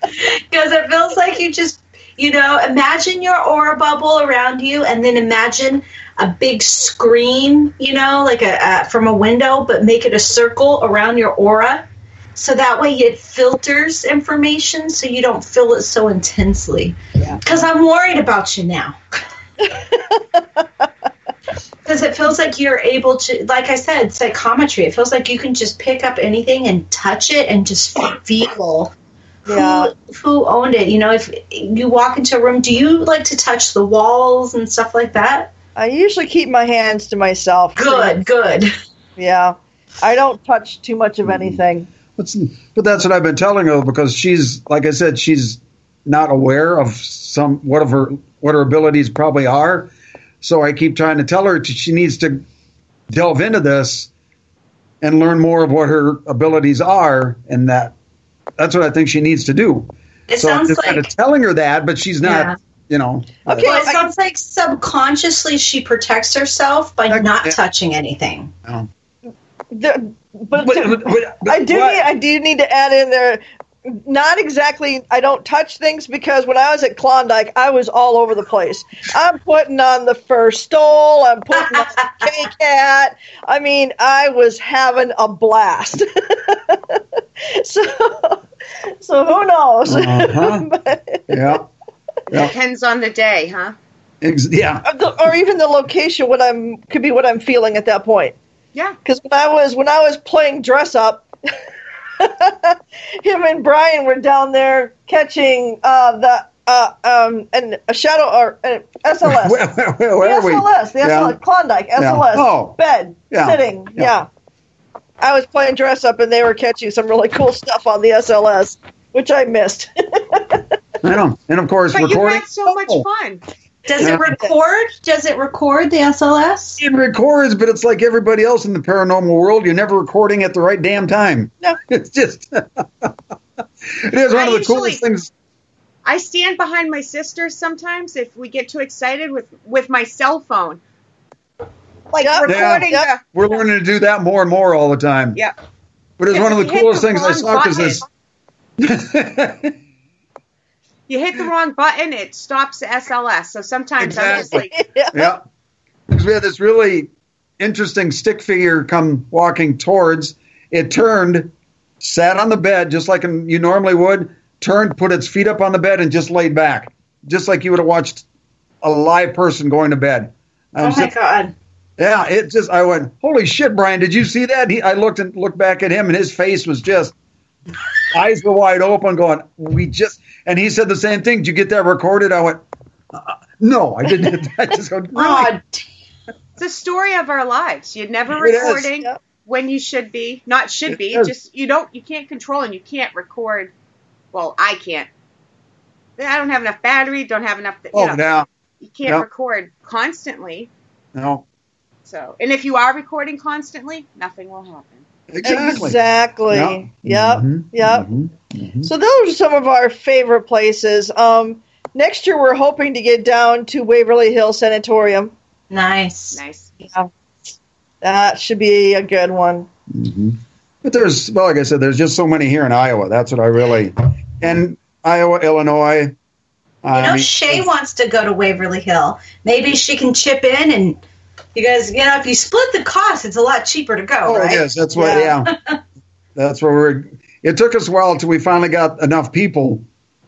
Because it feels like you just, imagine your aura bubble around you, and then imagine a big screen, like from a window, but make it a circle around your aura. So that way it filters information so you don't feel it so intensely. Because I'm worried about you now. Because it feels like you're able to, like I said, psychometry. It feels like you can just pick up anything and touch it and just feel who owned it. If you walk into a room, do you like to touch the walls and stuff like that? I usually keep my hands to myself. Good. Yeah. I don't touch too much of anything. But that's what I've been telling her, because she's, like I said, she's not aware of what her abilities probably are. So I keep trying to tell her she needs to delve into this and learn more of what her abilities are, and that's what I think she needs to do. I'm just kind of telling her that, but she's not, Okay, well, it sounds like subconsciously she protects herself by not touching anything. No. I do need to add in there. Not exactly, I don't touch things, because when I was at Klondike, I was all over the place. I'm putting on the fur stole, I'm putting on the K-Cat. I was having a blast. So who knows? Yeah. Depends on the day, huh? Yeah. Or even the location, could be what I'm feeling at that point. Yeah. Because when I was playing dress up, him and Brian were down there catching and a shadow or SLS. Where are we? The SLS, Klondike, SLS, bed, sitting. Yeah. I was playing dress up, and they were catching some really cool stuff on the SLS, which I missed. I know, and of course, but recording. You had so much fun. Does it record? Does it record the SLS? It records, but it's like everybody else in the paranormal world. You're never recording at the right damn time. No. It's just... it is one of the coolest things. I stand behind my sisters sometimes if we get too excited with my cell phone. Recording. Yeah. We're learning to do that more and more all the time. Yeah. But it's one of the coolest things I saw, because this... You hit the wrong button, it stops the SLS. So sometimes I'm just like... Yeah. Because we had this really interesting stick figure come walking towards. It turned, sat on the bed, just like you normally would, turned, put its feet up on the bed, and just laid back. Just like you would have watched a live person going to bed. Oh, my God. Yeah, I went, holy shit, Brian, did you see that? I looked back at him, and his face was just... eyes were wide open, going, and he said the same thing. Did you get that recorded? I went, no, I didn't. I just go, God. It's the story of our lives. You're never recording when you should be. Not should be. Just, you can't control, and you can't record. Well, I can't. I don't have enough battery, don't have enough, you can't record constantly. No. So, and if you are recording constantly, nothing will happen. Exactly. Yep. Mm-hmm. Yep. Mm-hmm. So those are some of our favorite places. Next year, we're hoping to get down to Waverly Hill Sanatorium. Nice. Yeah. That should be a good one. Mm-hmm. But like I said, there's just so many here in Iowa. That's what I really... And Iowa, Illinois. Shay wants to go to Waverly Hill. Maybe she can chip in and You guys, if you split the cost, it's a lot cheaper to go, right? It is. That's what, that's where it took us a while until we finally got enough people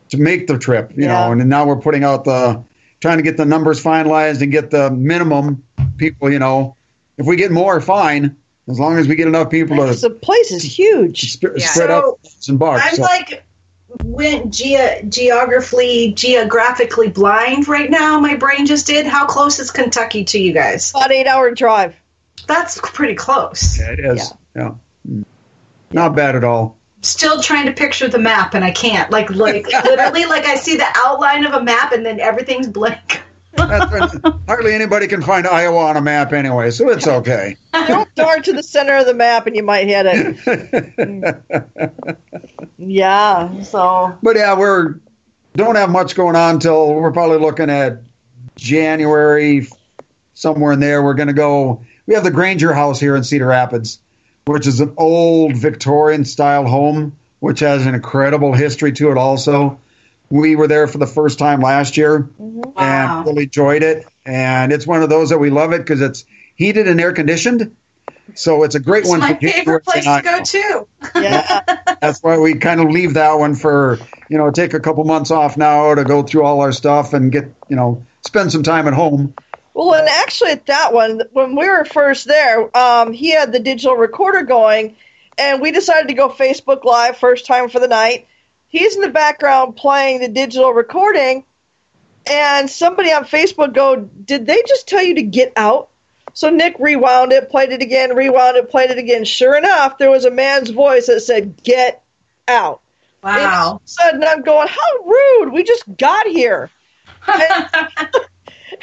to make the trip, you know, and now we're putting out trying to get the numbers finalized and get the minimum people, you know. If we get more, fine. As long as we get enough people the place is huge. Spread out some bucks. I'm went geographically blind right now. My brain just did. How close is Kentucky to you guys? About 8-hour drive. That's pretty close. Yeah, it is. Yeah. Not bad at all. Still trying to picture the map, and I can't. Like literally, like I see the outline of a map, and then everything's blank. Hardly anybody can find Iowa on a map anyway, so it's okay. Don't dart to the center of the map, and you might hit it. So. But yeah, don't have much going on till we're probably looking at January, somewhere in there. We're going to go. We have the Granger House here in Cedar Rapids, which is an old Victorian-style home, which has an incredible history to it also. We were there for the first time last year and really enjoyed it. And it's one of those that we love it because it's heated and air-conditioned. So it's a great one. It's my favorite place to go, too. Yeah. That's why we kind of leave that one for, take a couple months off now to go through all our stuff and get, spend some time at home. Well, and actually at that one, when we were first there, he had the digital recorder going, and we decided to go Facebook Live first time for the night. He's in the background playing the digital recording, and somebody on Facebook did they just tell you to get out? So Nick rewound it, played it again, rewound it, played it again. Sure enough, there was a man's voice that said, get out. Wow. And all of a sudden I'm going, how rude, we just got here.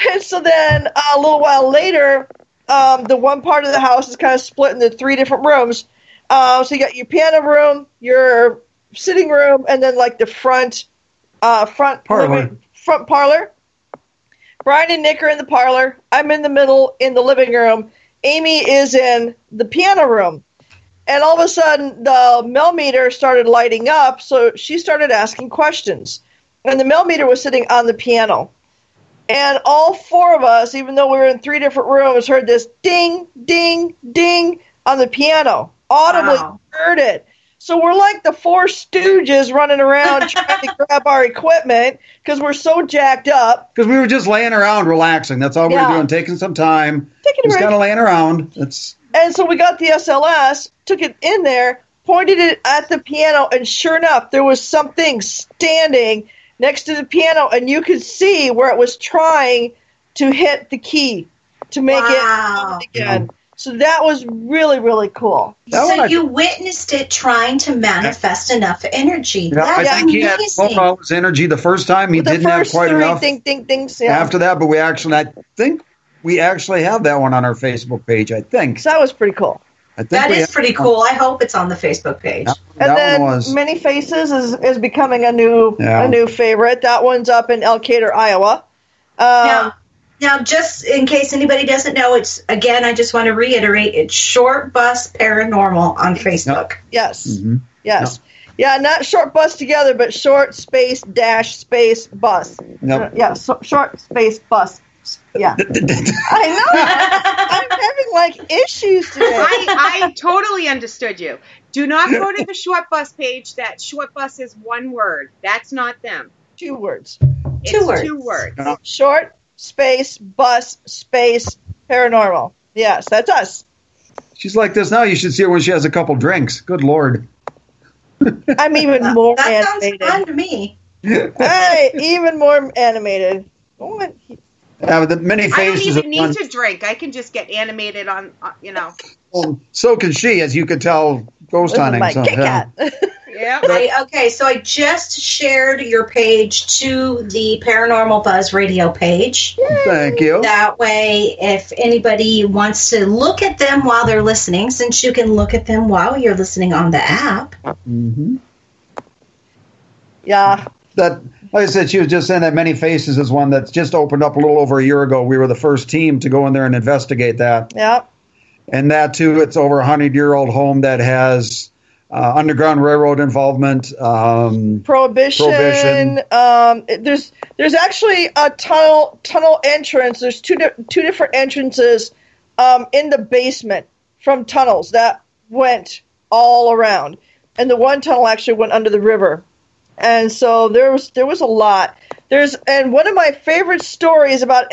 And so then a little while later, the one part of the house is kind of split into 3 different rooms. So you got your piano room, your sitting room, and then like the front parlor. Brian and Nick are in the parlor. I'm in the middle in the living room. Amy is in the piano room. And all of a sudden, the millimeter started lighting up, so she started asking questions. And the millimeter was sitting on the piano. And all 4 of us, even though we were in 3 different rooms, heard this ding, ding, ding on the piano. Audibly heard it. So we're like the 4 stooges running around trying to grab our equipment because we're so jacked up. Because we were just laying around relaxing. That's all we were doing, taking some time. Just kind of laying around. And so we got the SLS, took it in there, pointed it at the piano, and sure enough, there was something standing next to the piano, and you could see where it was trying to hit the key to make it again. So that was really, really cool. So you witnessed it trying to manifest enough energy. I think he had all his energy the first time. He didn't have quite enough after that, but I think we actually have that one on our Facebook page, I think. So that was pretty cool. That is pretty cool. I hope it's on the Facebook page. And then Many Faces is becoming a new favorite. That one's up in Elkader, Iowa. Now, just in case anybody doesn't know, it's, again, I just want to reiterate, it's Short Bus Paranormal on Facebook. Yes. Mm-hmm. Yes. Yeah, not short bus together, but short space dash space bus. Short space bus. Yeah. I know. I'm having issues today. I totally understood you. Do not go to the Short Bus page. That Short Bus is one word. That's not them. 2 words. It's 2 words. Short space bus space paranormal. Yes, that's us. She's like this now. You should see her when she has a couple drinks. Good Lord. I'm even more that animated. Sounds fun to me. Hey, even more animated. What? The Many Faces. I don't even need to drink. I can just get animated on, Well, so can she, as you could tell, ghost hunting. My Kit Kat. Yeah. Okay, so I just shared your page to the Paranormal Buzz Radio page. Yay. Thank you. That way, if anybody wants to look at them while they're listening, since you can look at them while you're listening on the app. Mm-hmm. Yeah. Like I said, she was just saying that Many Faces is one that's just opened up a little over a year ago. We were the first team to go in there and investigate that. Yeah. And that, too, it's over a 100-year-old home that has Underground Railroad involvement, Prohibition. There's actually a tunnel entrance. There's two different entrances in the basement from tunnels that went all around, and the one tunnel actually went under the river, and so there was a lot. And one of my favorite stories about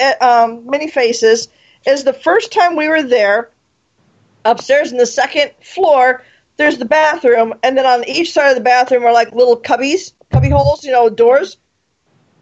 Many Faces is the first time we were there. Upstairs in the second floor, there's the bathroom, and then on each side of the bathroom are like little cubby holes, doors.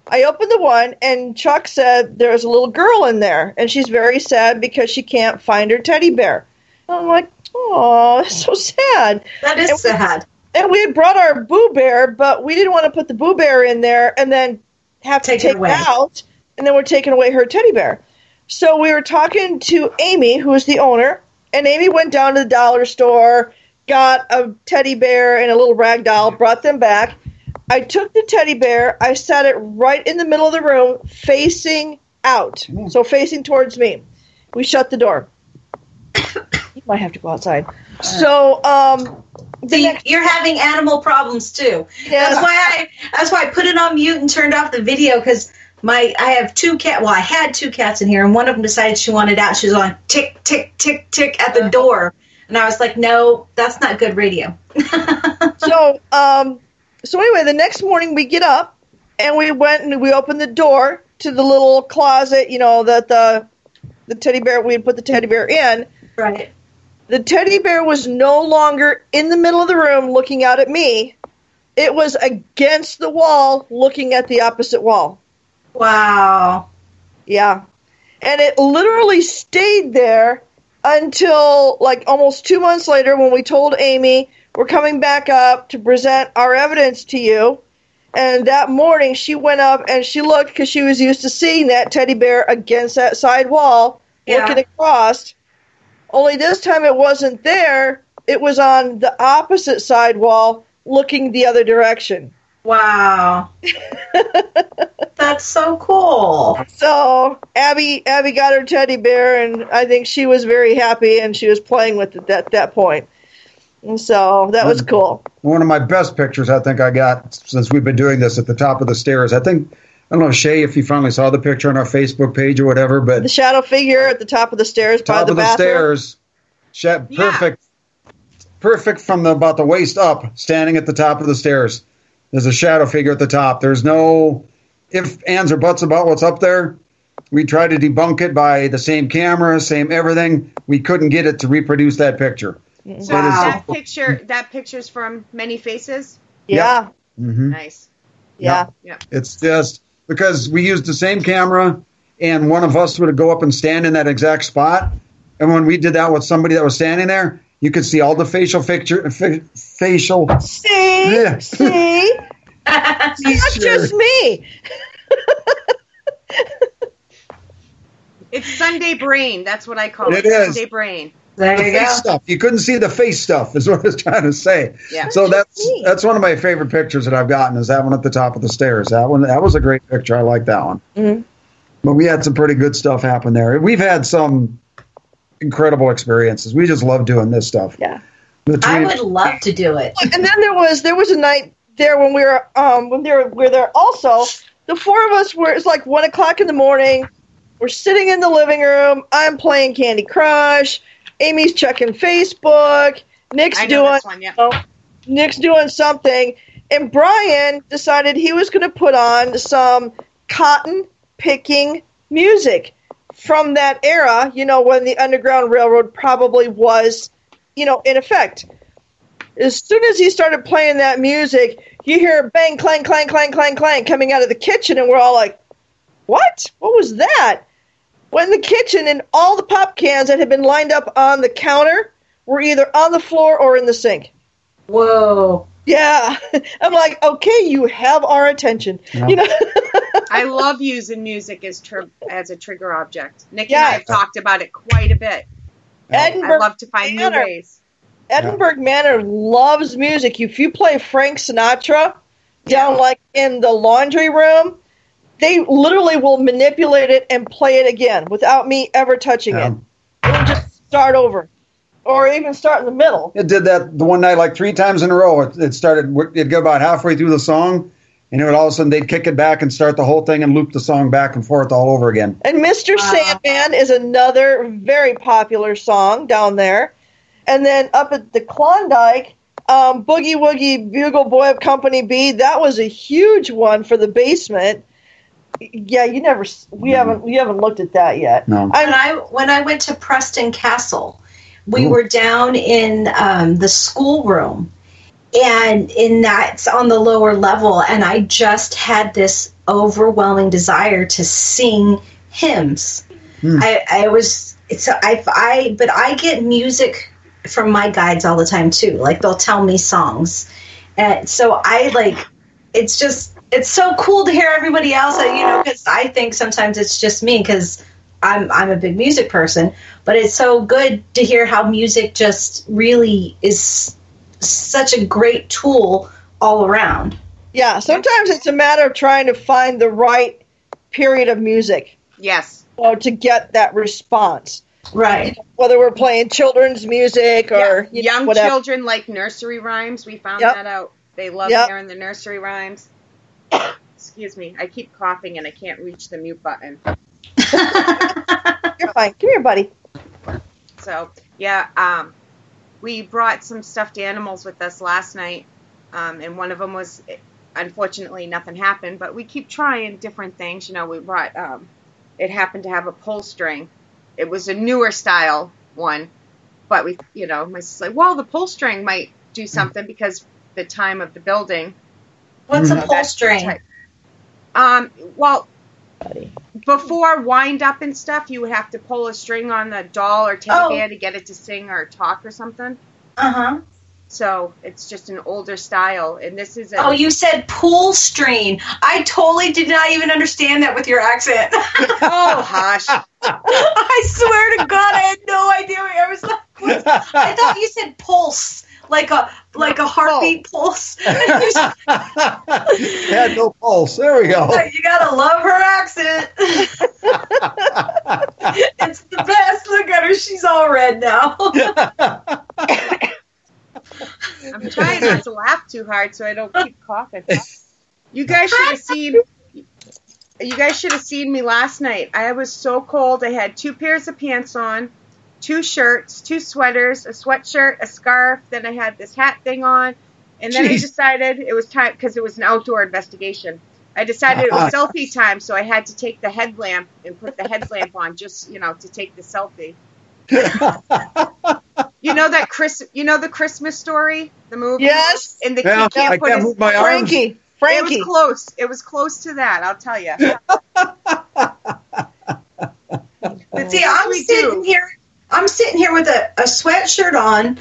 I opened the one, and Chuck said there's a little girl in there, and she's very sad because she can't find her teddy bear. And I'm like, oh, that's so sad. That is sad. And we had brought our Boo Bear, but we didn't want to put the Boo Bear in there and then have to take it out, and then we're taking away her teddy bear. So we were talking to Amy, who is the owner, and Amy went down to the dollar store, got a teddy bear and a little rag doll, brought them back. I took the teddy bear, I sat it right in the middle of the room, facing out, so facing towards me. We shut the door. You might have to go outside. So, you're having animal problems too. Yeah. That's why I put it on mute and turned off the video, because I have two cats. Well, I had two cats in here, and one of them decided she wanted out. She was on tick, tick, tick, tick at the door. And I was like, no, that's not good radio. So anyway, the next morning we get up, and we went and we opened the door to the little closet, that the teddy bear, we had put the teddy bear in. Right. The teddy bear was no longer in the middle of the room looking out at me. It was against the wall looking at the opposite wall. Wow. Yeah. And it literally stayed there until almost 2 months later, when we told Amy, we're coming back up to present our evidence to you. And that morning she went up and she looked, because she was used to seeing that teddy bear against that side wall, looking across. Only this time it wasn't there. It was on the opposite side wall, looking the other direction. Wow. That's so cool. So Abby got her teddy bear, and I think she was very happy, and she was playing with it at that point. And so that was cool. One of my best pictures I think I got since we've been doing this, at the top of the stairs. I don't know, Shay, if you finally saw the picture on our Facebook page or whatever, but the shadow figure at the top of the stairs by the bathroom. Top of the stairs. Perfect from about the waist up, standing at the top of the stairs. There's a shadow figure at the top. There's no ifs, ands, or buts about what's up there. We tried to debunk it by the same camera, same everything. We couldn't get it to reproduce that picture. So that picture's from Many Faces? Yeah. Mm-hmm. Nice. Yeah. It's just because we used the same camera, and one of us would go up and stand in that exact spot. And when we did that with somebody that was standing there, you could see all the facial facial. See? It's not just me. It's Sunday brain. That's what I call it. It is. Sunday brain. There you go. Stuff. You couldn't see the face stuff, is what I was trying to say. Yeah. So that's one of my favorite pictures that I've gotten, is that one at the top of the stairs. That was a great picture. I like that one. Mm-hmm. But we had some pretty good stuff happen there. We've had some incredible experiences. We just love doing this stuff. Yeah. I would love to do it. And then there was a night there when we were there also. The four of us were, it's like 1:00 in the morning. We're sitting in the living room. I'm playing Candy Crush. Amy's checking Facebook. Nick's doing something. And Brian decided he was going to put on some cotton picking music from that era, when the Underground Railroad probably was, in effect. As soon as he started playing that music, you hear bang, clang, clang, clang, clang, clang coming out of the kitchen, and we're all like, what? What was that? When the kitchen and all the pop cans that had been lined up on the counter were either on the floor or in the sink. Whoa. Yeah. I'm like, okay, you have our attention. Yeah. I love using music as a trigger object. Nick and I have talked about it quite a bit. I love to find new ways. Edinburgh Manor loves music. If you play Frank Sinatra down in the laundry room, they literally will manipulate it and play it again without me ever touching it. It'll just start over. Or even start in the middle. It did that the one night like 3 times in a row. It'd go about halfway through the song, and it would all of a sudden they'd kick it back and start the whole thing and loop the song back and forth all over again. And Mr. Sandman is another very popular song down there. And then up at the Klondike, Boogie Woogie Bugle Boy of Company B, that was a huge one for the basement. Yeah, we haven't looked at that yet. No. When I went to Preston Castle, we were down in the schoolroom, and that's on the lower level, and I just had this overwhelming desire to sing hymns. But I get music from my guides all the time too. Like, they'll tell me songs, and so it's so cool to hear everybody else, because I think sometimes it's just me because I'm a big music person, but it's so good to hear how music just really is such a great tool all around. Yeah, sometimes it's a matter of trying to find the right period of music. Yes. To get that response. Right. Whether we're playing children's music or young whatever. Children like nursery rhymes. We found that out. They love hearing the nursery rhymes. Excuse me. I keep coughing and I can't reach the mute button. You're fine. Come here, buddy. So, we brought some stuffed animals with us last night, and one of them was, unfortunately, nothing happened, but we keep trying different things. We brought, it happened to have a pull string. It was a newer style one, but my sister's like, well, the pull string might do something because the time of the building. What's a pull string? Well, before wind up and stuff, you would have to pull a string on the doll or teddy bear to get it to sing or talk or something. Uh-huh. So it's just an older style, and this is you said pull string. I totally did not even understand that with your accent. Oh, hush. I swear to God, I had no idea what I was like. I thought you said pulse. Like a heartbeat pulse. Had no pulse. There we go. You gotta love her accent. It's the best. Look at her. She's all red now. I'm trying not to laugh too hard so I don't keep coughing. You guys should have seen me last night. I was so cold. I had 2 pairs of pants on, 2 shirts, 2 sweaters, a sweatshirt, a scarf. Then I had this hat thing on. And then I decided it was time, because it was an outdoor investigation. I decided it was selfie time, so I had to take the headlamp and put the headlamp on just, to take the selfie. The Christmas Story, the movie? Yes. And the kid can't put his... Frankie. It was close. It was close to that, I'll tell you. But see, I'm sitting here with a sweatshirt on,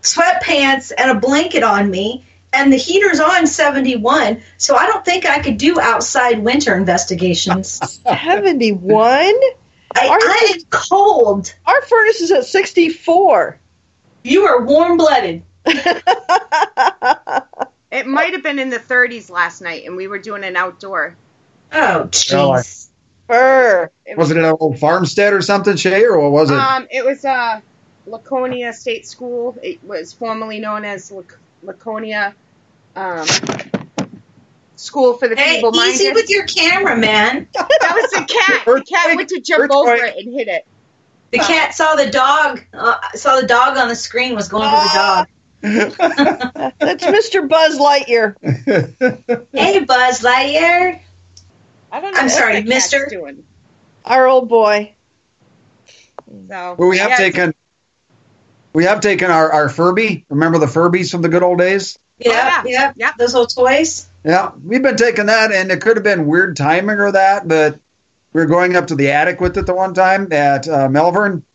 sweatpants, and a blanket on me, and the heater's on 71, so I don't think I could do outside winter investigations. 71? I am cold. Our furnace is at 64. You are warm-blooded. It might have been in the 30s last night, and we were doing an outdoor. Oh, jeez. Was it an old farmstead or something, Shay, or what was it? It was Laconia State School. It was formerly known as Laconia School for the Feeble-Minded. Easy with your camera, man. That was the cat. The cat went to jump over it and hit it. The cat saw the dog. Saw the dog on the screen. Was going to the dog. That's Mr. Buzz Lightyear. Hey, Buzz Lightyear. I don't know. I'm sorry, Mister. Doing. Our old boy. So, well, we have taken our Furby. Remember the Furbies from the good old days? Yeah. Those little toys. Yeah, we've been taking that, and it could have been weird timing or that, but we were going up to the attic with it the one time at Melbourne,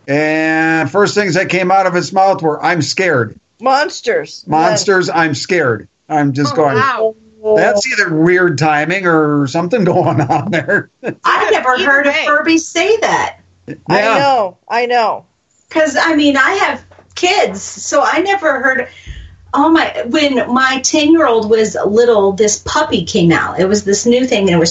and first things that came out of its mouth were, "I'm scared." Monsters. I'm scared. I'm just going, wow. That's either weird timing or something going on there. I've never heard a Furby say that. Yeah. I know. Because, I have kids, so I never heard... when my 10-year-old was little, this puppy came out. It was this new thing, and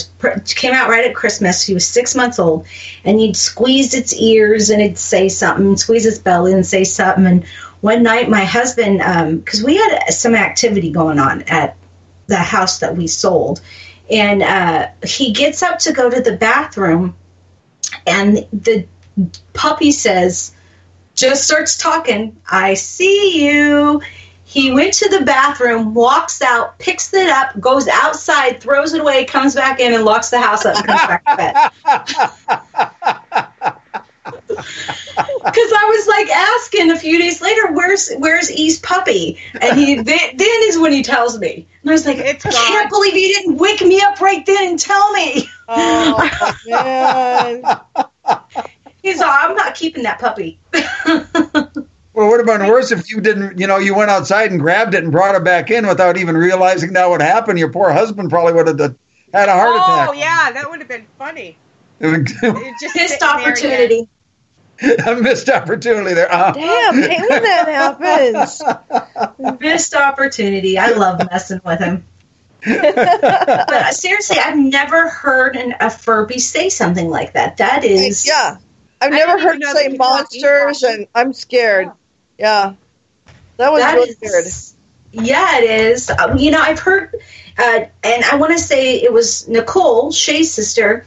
came out right at Christmas. He was 6 months old, and you'd squeeze its ears and it'd say something, squeeze its belly and say something. And one night my husband, because we had some activity going on at the house that we sold, and he gets up to go to the bathroom, and the puppy just starts talking, "I see you." He went to the bathroom, walks out, picks it up, goes outside, throws it away, comes back in, and locks the house up and comes back to bed. Because I was like asking a few days later, where's E's puppy? And then is when he tells me. And I was like, I can't believe he didn't wake me up right then and tell me. Oh, man. He's like, I'm not keeping that puppy. Well, it would have been worse if you didn't, you went outside and grabbed it and brought it back in without even realizing that would happen. Your poor husband probably would have had a heart attack. Oh, yeah, that would have been funny. Just missed opportunity. A missed opportunity there. Damn, I hate when that happens. Missed opportunity. I love messing with him. But seriously, I've never heard a Furby say something like that. That is... Yeah. I've never heard him say monsters, and I'm scared. Yeah. That was really weird. Yeah, it is. I've heard, and I want to say it was Nicole, Shay's sister,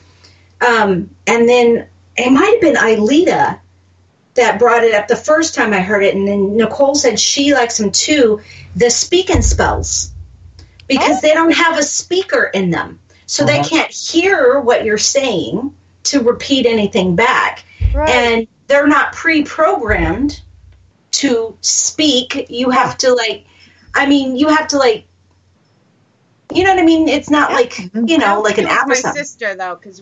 and then it might have been Ailita that brought it up the first time I heard it, and then Nicole said she likes them too, the speak and spells, because they don't have a speaker in them, so they can't hear what you're saying to repeat anything back. Right. And they're not pre-programmed to speak. You have to you know what I mean? It's not like an app or something. My sister, though, because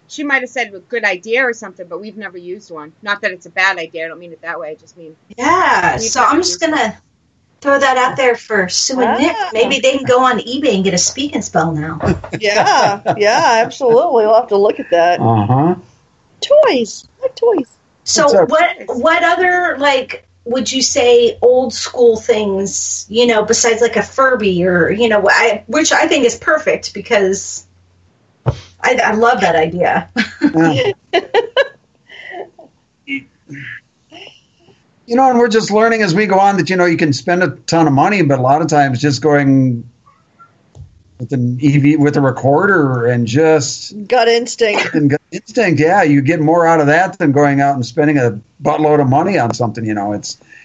she might have said a good idea or something, but we've never used one. Not that it's a bad idea. I don't mean it that way. I just mean. Yeah. So I'm just going to throw that out there for Sue and Nick. Maybe they can go on eBay and get a speak and spell now. Yeah, absolutely. We'll have to look at that. Uh-huh. Toys. What toys? So what other, would you say old school things, besides like a Furby or, which I think is perfect because I love that idea. And we're just learning as we go on that, you can spend a ton of money, but a lot of times just going with an EV, with a recorder and just... Gut instinct. Yeah. You get more out of that than going out and spending a buttload of money on something,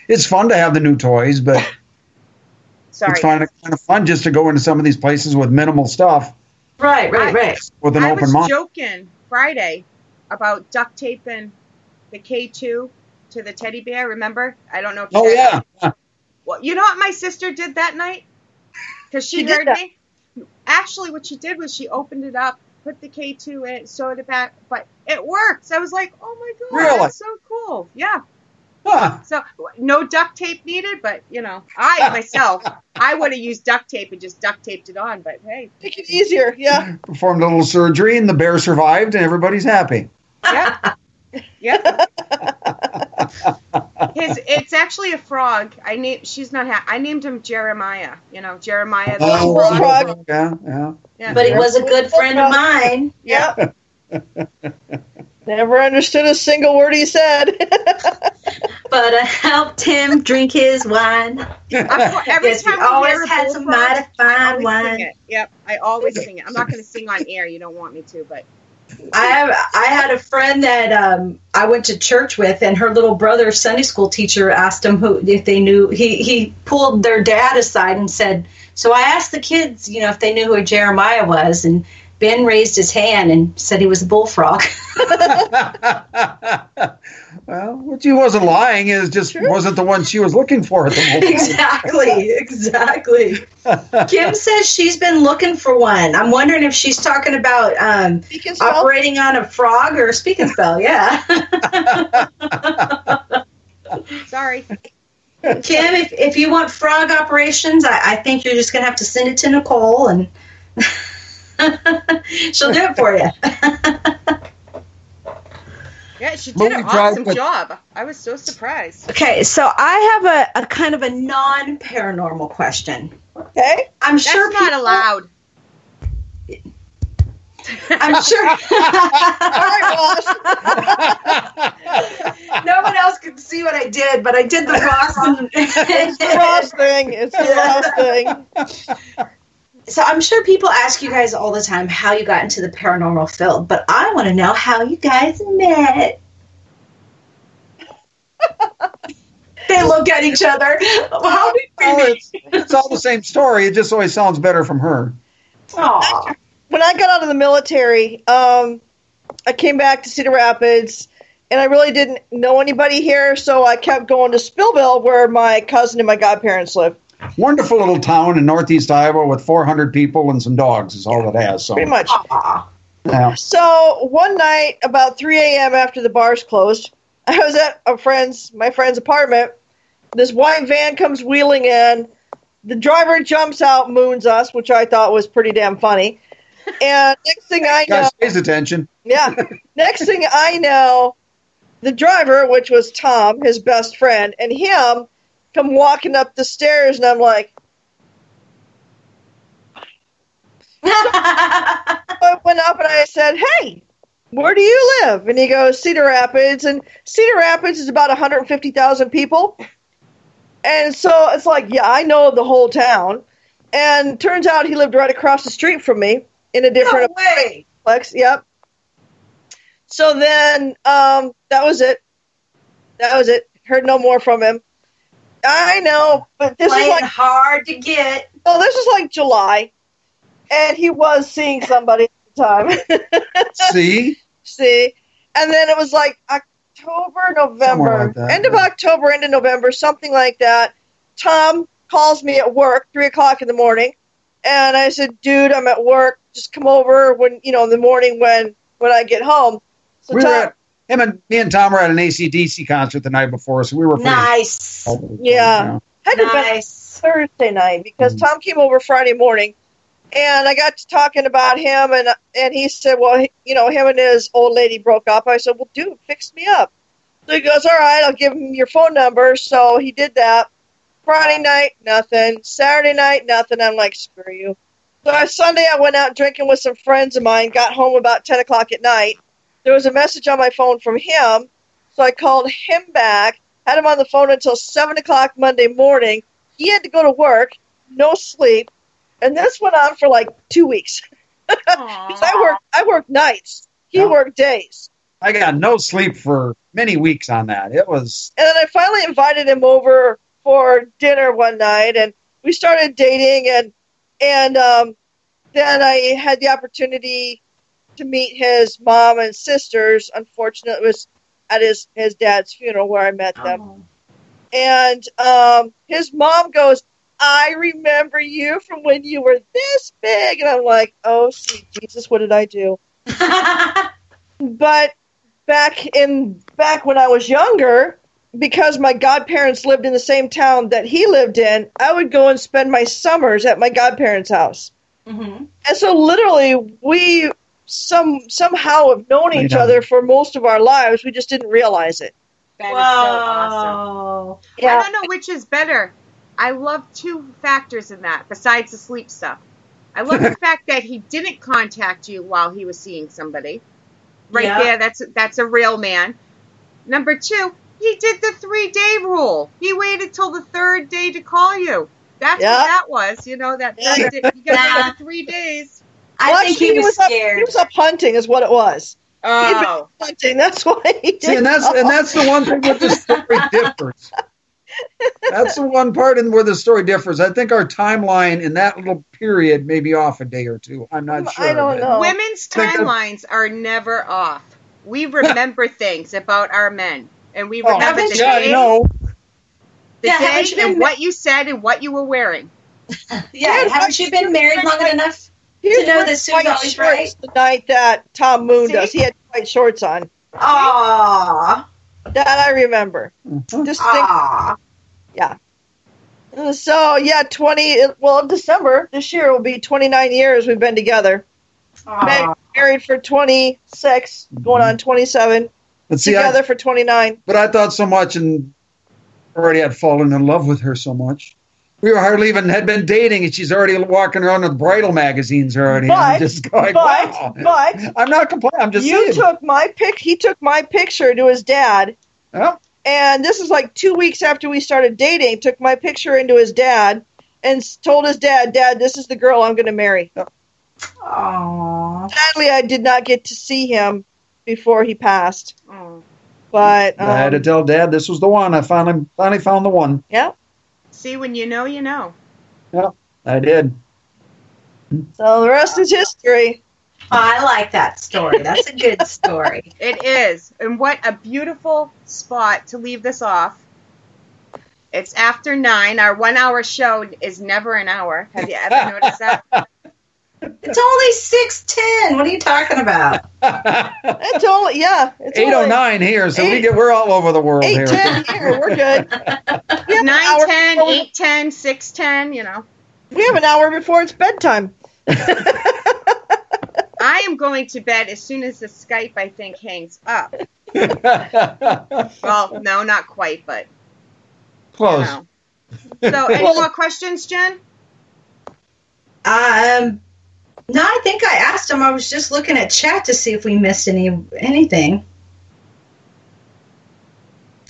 It's fun to have the new toys, but it's kind of fun just to go into some of these places with minimal stuff. Right. With an open mind. I was joking Friday about duct taping the K2 to the teddy bear, remember? I don't know if you yeah. Well, you know what my sister did that night? Because she heard me. Actually, what she did was she opened it up, put the K2 in, sewed it back, but it worked. I was like, oh my God, really? That's so cool. Yeah. Huh. So no duct tape needed, but, I myself, I would have used duct tape and just duct taped it on, but hey. Make it easier, yeah. Performed a little surgery and the bear survived and everybody's happy. Yeah. Yep. It's actually a frog. She's not happy. I named him Jeremiah. Jeremiah the frog. Yeah. But he was a good friend of mine. Yep. Never understood a single word he said. But I helped him drink his wine. Every time he always had some mighty fine wine. Yep, I always sing it. I'm not going to sing on air. You don't want me to, but. I had a friend that I went to church with, and her little brother's Sunday school teacher asked him if they knew. He pulled their dad aside and said, so I asked the kids, if they knew who Jeremiah was, and Ben raised his hand and said he was a bullfrog. Well, which he wasn't lying, is just wasn't the one she was looking for at the moment. Exactly. Kim says she's been looking for one. I'm wondering if she's talking about operating on a frog or a speak and spell. Yeah. Sorry. Kim, if you want frog operations, I think you're just going to have to send it to Nicole and she'll do it for you. Yeah, she did an awesome job. I was so surprised. Okay, so I have a kind of a non-paranormal question. Okay. I'm sure that's not allowed. I'm sure. No one else could see what I did, but I did the Ross. It's the Ross thing. It's the Ross thing. So I'm sure people ask you guys all the time how you got into the paranormal field, but I want to know how you guys met. They look at each other. How did we meet? It's all the same story. It just always sounds better from her. Aww. When I got out of the military, I came back to Cedar Rapids, and I really didn't know anybody here, so I kept going to Spillville, where my cousin and my godparents live. Wonderful little town in northeast Iowa with 400 people and some dogs is all it has. So pretty much. Yeah. So one night, about 3 a.m. after the bars closed, I was at my friend's apartment. This white van comes wheeling in. The driver jumps out, moons us, which I thought was pretty damn funny. And next thing I know... Guys, pays attention. Yeah. Next thing I know, the driver, which was Tom, his best friend, and him come walking up the stairs, and I'm like... So I went up and I said, hey, where do you live? And he goes, Cedar Rapids. And Cedar Rapids is about 150,000 people. And so it's like, yeah, I know the whole town. And turns out he lived right across the street from me in a different complex. Yep. So then that was it. Heard no more from him. I know, but this is like hard to get. Oh, this is like July, and he was seeing somebody at the time. See, and then it was like October, November, like end of October, end of November, something like that. Tom calls me at work, 3:00 in the morning, and I said, "Dude, I'm at work. Just come over when in the morning when I get home." So me and Tom were at an AC/DC concert the night before, so we were pretty nice. Yeah, had to be Thursday night because Tom came over Friday morning, and I got to talking about him, and he said, well, him and his old lady broke up. I said, well, dude, fix me up. So he goes, all right, I'll give him your phone number. So he did that. Friday night, nothing. Saturday night, nothing. I'm like, screw you. So Sunday, I went out drinking with some friends of mine, got home about 10 o'clock at night. There was a message on my phone from him, so I called him back, had him on the phone until 7 o'clock Monday morning. He had to go to work, no sleep, and this went on for like 2 weeks. Because I worked nights. He worked days. I got no sleep for many weeks on that. It was... And then I finally invited him over for dinner one night, and we started dating, and then I had the opportunity to meet his mom and sisters. Unfortunately, it was at his dad's funeral where I met them. And his mom goes, I remember you from when you were this big. And I'm like, oh, sweet Jesus, what did I do? But back when I was younger, because my godparents lived in the same town that he lived in, I would go and spend my summers at my godparents' house. Mm-hmm. And so literally we somehow have known each other for most of our lives. We just didn't realize it. That is so awesome. Yeah. I don't know which is better. I love two factors in that besides the sleep stuff. I love the fact that he didn't contact you while he was seeing somebody. There, that's a real man. Number two, he did the 3-day rule. He waited till the third day to call you. That's what that was. That third day. You got 3 days. I think he was scared. He was up hunting is what it was. Oh. He'd been hunting. That's why he did. See, and that's the one thing where the story differs. That's the one part where the story differs. I think our timeline in that little period may be off a day or two. I'm not sure. I don't know. Women's timelines are never off. We remember things about our men. And we remember the day, and what you said and what you were wearing. Haven't you been married long enough to know that Sue's always right? The night that Tom mooned us, he had white shorts on. Aww. That I remember. Yeah. So, December this year will be 29 years we've been together. Been married for 26, going on 27. together for 29. But I thought so much and already had fallen in love with her so much. We were hardly even had been dating, and she's already walking around with bridal magazines already. I'm just going, wow. But I'm not complaining. I'm just saying. He took my picture to his dad. Yeah. And this is like 2 weeks after we started dating. Took my picture into his dad and told his dad, "Dad, this is the girl I'm going to marry." Yeah. Aww. Sadly, I did not get to see him before he passed. But I had to tell Dad this was the one. I finally found the one. Yeah. See, when you know, you know. Yeah, I did. So the rest is history. Oh, I like that story. That's a good story. It is. And what a beautiful spot to leave this off. It's after 9. Our 1 hour show is never an hour. Have you ever noticed that? It's only 6:10. What are you talking about? It's only, yeah. It's 8:09 here, so we're all over the world here. 8:10 here. We're good. 9:10, 8:10, 6:10, you know. We have an hour before it's bedtime. I am going to bed as soon as the Skype, I think, hangs up. Well, no, not quite, but Close. You know. So, any more questions, Jen? No, I think I asked him. I was just looking at chat to see if we missed anything.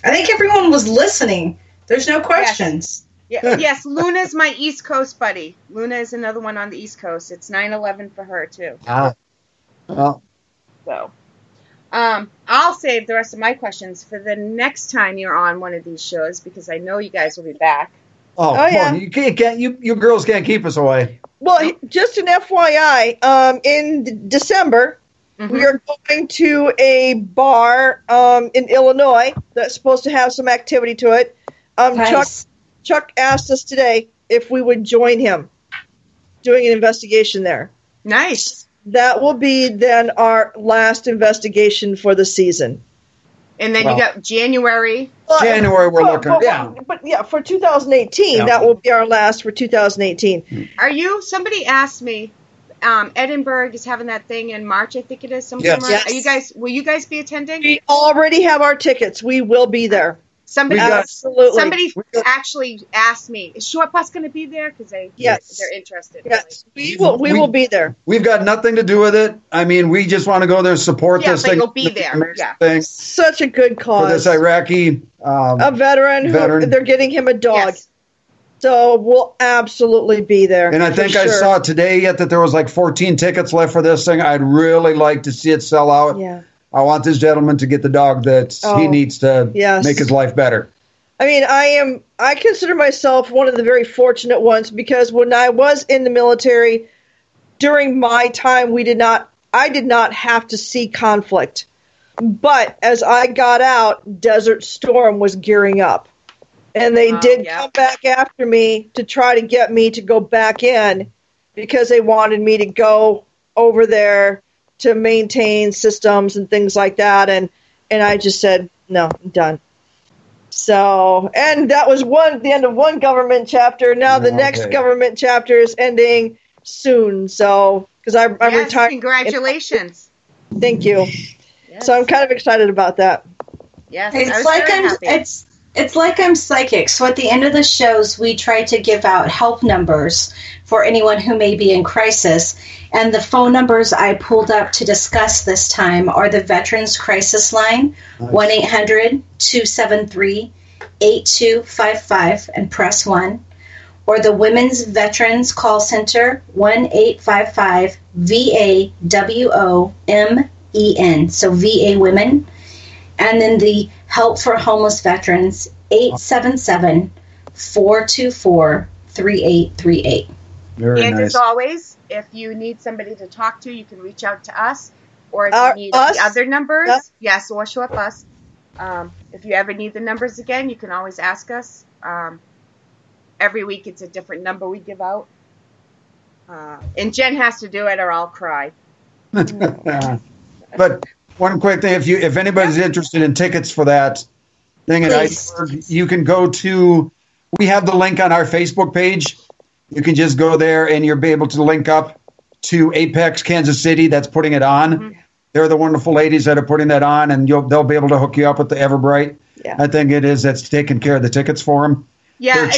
I think everyone was listening. There's no questions. Yes, Luna's my East Coast buddy. Luna is another one on the East Coast. It's 9/11 for her, too. Well. So, I'll save the rest of my questions for the next time you're on one of these shows, because I know you guys will be back. Oh yeah. You can't. You girls can't keep us away. Well, just an FYI, in December, we are going to a bar in Illinois that's supposed to have some activity to it. Nice. Chuck asked us today if we would join him doing an investigation there. Nice. That will be then our last investigation for the season. And then you got January. January we're looking. But for 2018, that will be our last for 2018. Somebody asked me, Edinburgh is having that thing in March, I think it is. Yes. Will you guys be attending? We already have our tickets. We will be there. Somebody Absolutely. actually asked me, is Short Bus going to be there? Because they're interested. Yes, we will be there. We've got nothing to do with it. I mean, we just want to go there, support this thing. You'll be there. Thing such a good cause. For this Iraqi a veteran. They're getting him a dog. Yes. So we'll absolutely be there. And I think I saw today that there was like 14 tickets left for this thing. I'd really like to see it sell out. Yeah. I want this gentleman to get the dog that he needs to make his life better. I mean, I consider myself one of the very fortunate ones, because when I was in the military, during my time, I did not have to see conflict. But as I got out, Desert Storm was gearing up. And they did come back after me to try to get me to go back in, because they wanted me to go over there to maintain systems and things like that. And I just said, no, I'm done. So, and that was the end of one government chapter. Now the next government chapter is ending soon. So, because I'm retired. Congratulations. Thank you. Yes. So I'm kind of excited about that. Yes, it's like I'm psychic. So at the end of the shows, we try to give out help numbers for anyone who may be in crisis. And the phone numbers I pulled up to discuss this time are the Veterans Crisis Line, 1-800-273-8255, and press 1. Or the Women's Veterans Call Center, 1-855-VA-WOMEN, so VA Women. And then the Help for Homeless Veterans, 877-424-3838. And as always, if you need somebody to talk to, you can reach out to us. Or if you need the other numbers, yes, or Short Bus. If you ever need the numbers again, you can always ask us. Every week it's a different number we give out. And Jen has to do it or I'll cry. But one quick thing, if anybody's interested in tickets for that thing at Iceberg, you can go to, we have the link on our Facebook page. You can just go there and you'll be able to link up to Apex Kansas City that's putting it on. they're the wonderful ladies that are putting that on, and they'll be able to hook you up with the Everbright. Yeah. I think it is that's taking care of the tickets for them. Yeah,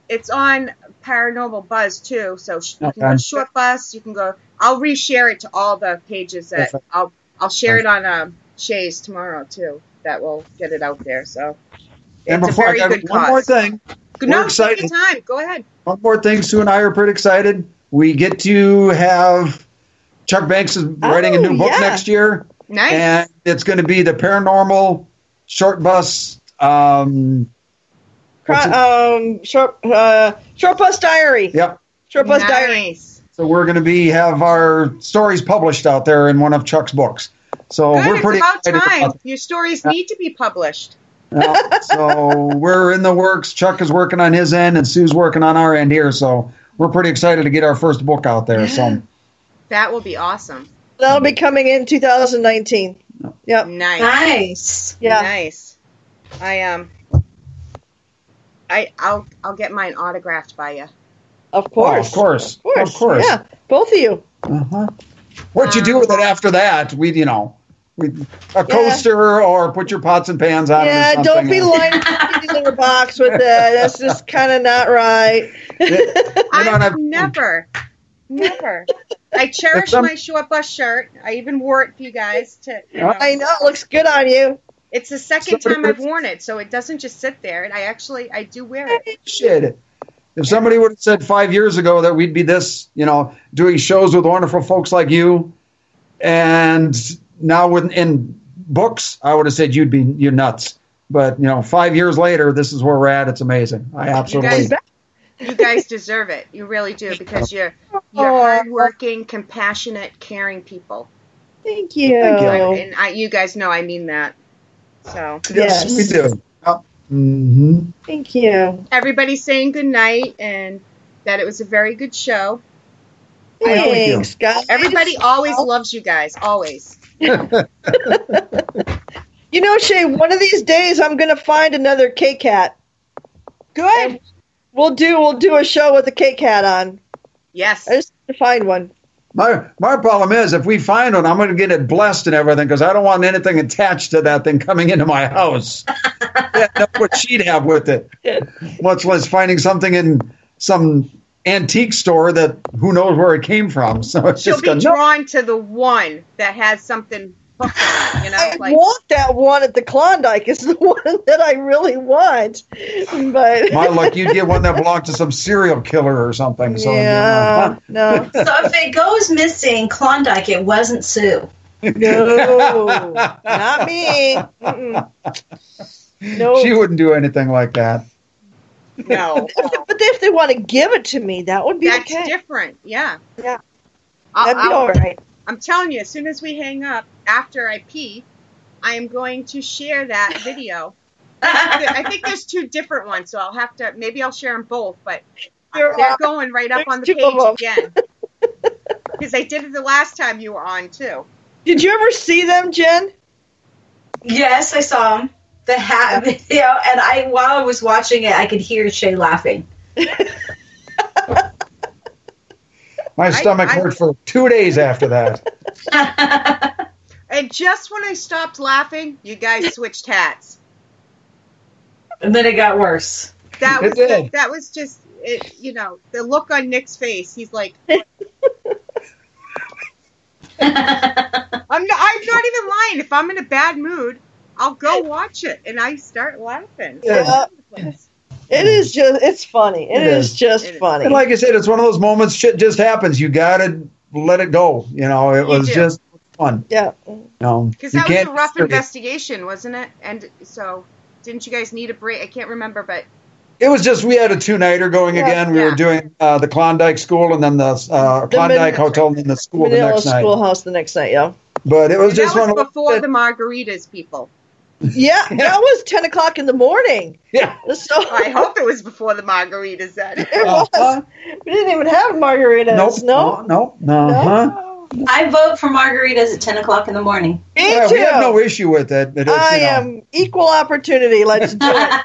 it's on Paranormal Buzz too. So you can go Short Bus. You can go. I'll reshare it to all the pages that I'll share it on Shay's tomorrow too. That will get it out there. So and it's a very good one cause. more thing. No, take your time. Go ahead. One more thing. Sue and I are pretty excited. We get to have Chuck Banks is writing a new book next year. Nice. And it's going to be the Paranormal Short Bus. Short Bus Diary. Yep. Short Bus Diary. So we're going to have our stories published out there in one of Chuck's books. So Good, we're pretty excited time. about Your stories need to be published. so we're in the works. Chuck is working on his end, and Sue's working on our end here. So we're pretty excited to get our first book out there. So that will be awesome. That'll be coming in 2019. Yep. Nice. Yeah. Nice. I'll get mine autographed by you. Of course. Of course. Yeah. Both of you. Uh-huh. What you do with it after that? A coaster or put your pots and pans on. Yeah, don't be lining the litter box with it. That's just kind of not right. I've never. I cherish my Short Bus shirt. I even wore it for you guys. I know, it looks good on you. It's the second time I've worn it, so it doesn't just sit there. And I do wear it. Shit. If somebody would have said 5 years ago that we'd be doing shows with wonderful folks like you, and now in books, I would have said you're nuts. But 5 years later, this is where we're at. It's amazing. I absolutely. You guys deserve it. You really do, because you're hardworking, compassionate, caring people. Thank you. And you guys know I mean that. So yes, we do. Mm-hmm. Thank you. Everybody's saying good night and that it was a very good show. Thanks, guys. Everybody always loves you guys. Always. Shay, one of these days I'm going to find another K-Cat. Good. And we'll do a show with a K-Cat on. Yes. I just need to find one. My problem is, if we find one, I'm going to get it blessed and everything, because I don't want anything attached to that thing coming into my house. That's what she'd have with it. Much less finding something in some antique store that who knows where it came from. So it's She'll be drawn to the one that has something hooked on it, I want that one at the Klondike. It's the one that I really want. But my luck, you'd get one that belonged to some serial killer or something. So no. So if it goes missing, Klondike, it wasn't Sue. No, not me. Mm-mm. No, she wouldn't do anything like that. No. But if they want to give it to me, that would be That's okay. different. Yeah. Yeah. That'd be all right. I'm telling you, as soon as we hang up, after I pee, I am going to share that video. I think there's two different ones, so maybe I'll share them both, but they're going right up on the page again. Because I did it the last time you were on, too. Did you ever see them, Jen? Yes, I saw them. The hat video, and while I was watching it, I could hear Shay laughing. My stomach hurt for 2 days after that. And just when I stopped laughing, you guys switched hats. And then it got worse. That was just it. The look on Nick's face. He's like, I'm not even lying. If I'm in a bad mood, I'll go watch it, and I start laughing. Yeah. It's funny. It is just funny. And like I said, it's one of those moments, shit just happens. You got to let it go. It was just fun. Yeah. Because that was a rough investigation, wasn't it? And so, didn't you guys need a break? I can't remember, but... It was just, we had a two-nighter going again. We were doing the Klondike School and then the Klondike Hotel and then the school the next night. Schoolhouse the next night, yeah. But it was just one before the margaritas, people. Yeah, that was 10 o'clock in the morning. Yeah. So I hope it was before the margaritas then. It was. We didn't even have margaritas. No. I vote for margaritas at 10 o'clock in the morning. Me too. We have no issue with it. But I am equal opportunity. Let's do it.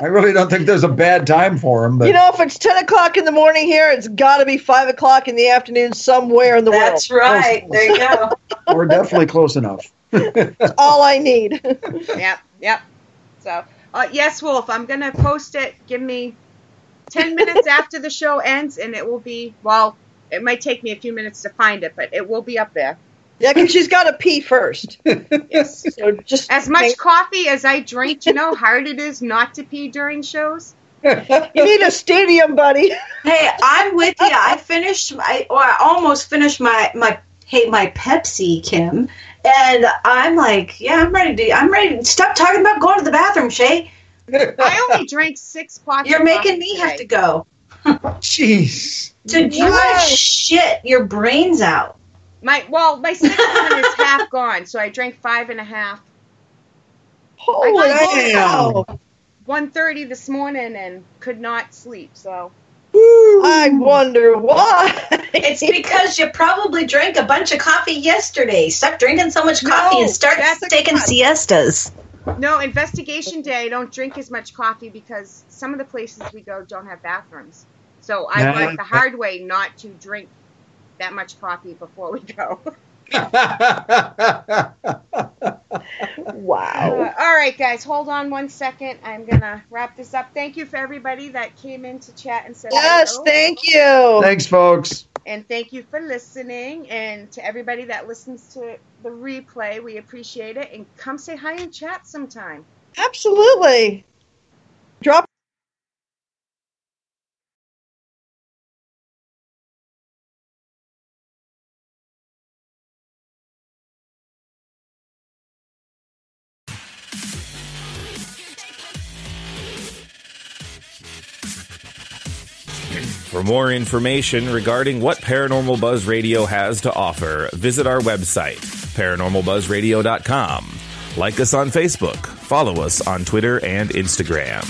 I really don't think there's a bad time for them. But if it's 10 o'clock in the morning here, it's got to be 5 o'clock in the afternoon somewhere in the world. That's right. There you go. We're definitely close enough. That's all I need. Yep. So, yes, Wolf, I'm going to post it. Give me 10 minutes after the show ends, and it will be, well, it might take me a few minutes to find it, but it will be up there. Yeah, because she's got to pee first. Yes. So just as much coffee as I drink, you know how hard it is not to pee during shows? You need a stadium, buddy. Hey, I'm with you. I almost finished my Pepsi, Kim. And I'm like, yeah, I'm ready to stop talking about going to the bathroom, Shay. I only drank 6 pots. You're making me have to go. Jeez. To shit your brains out. My 6th one is half gone, so I drank 5.5. Holy cow. 1:30 this morning and could not sleep, so. I wonder why. It's because you probably drank a bunch of coffee yesterday. Stop drinking so much coffee and start taking siestas. No, investigation day, I don't drink as much coffee because some of the places we go don't have bathrooms. So I learned the hard way not to drink that much coffee before we go. Wow. All right, guys, hold on 1 second. I'm going to wrap this up. Thank you for everybody that came in to chat and said hello. Thank you. Thanks, folks. And thank you for listening. And to everybody that listens to the replay, we appreciate it. And come say hi in chat sometime. Absolutely. Drop. For more information regarding what Paranormal Buzz Radio has to offer, visit our website, paranormalbuzzradio.com. Like us on Facebook, follow us on Twitter and Instagram.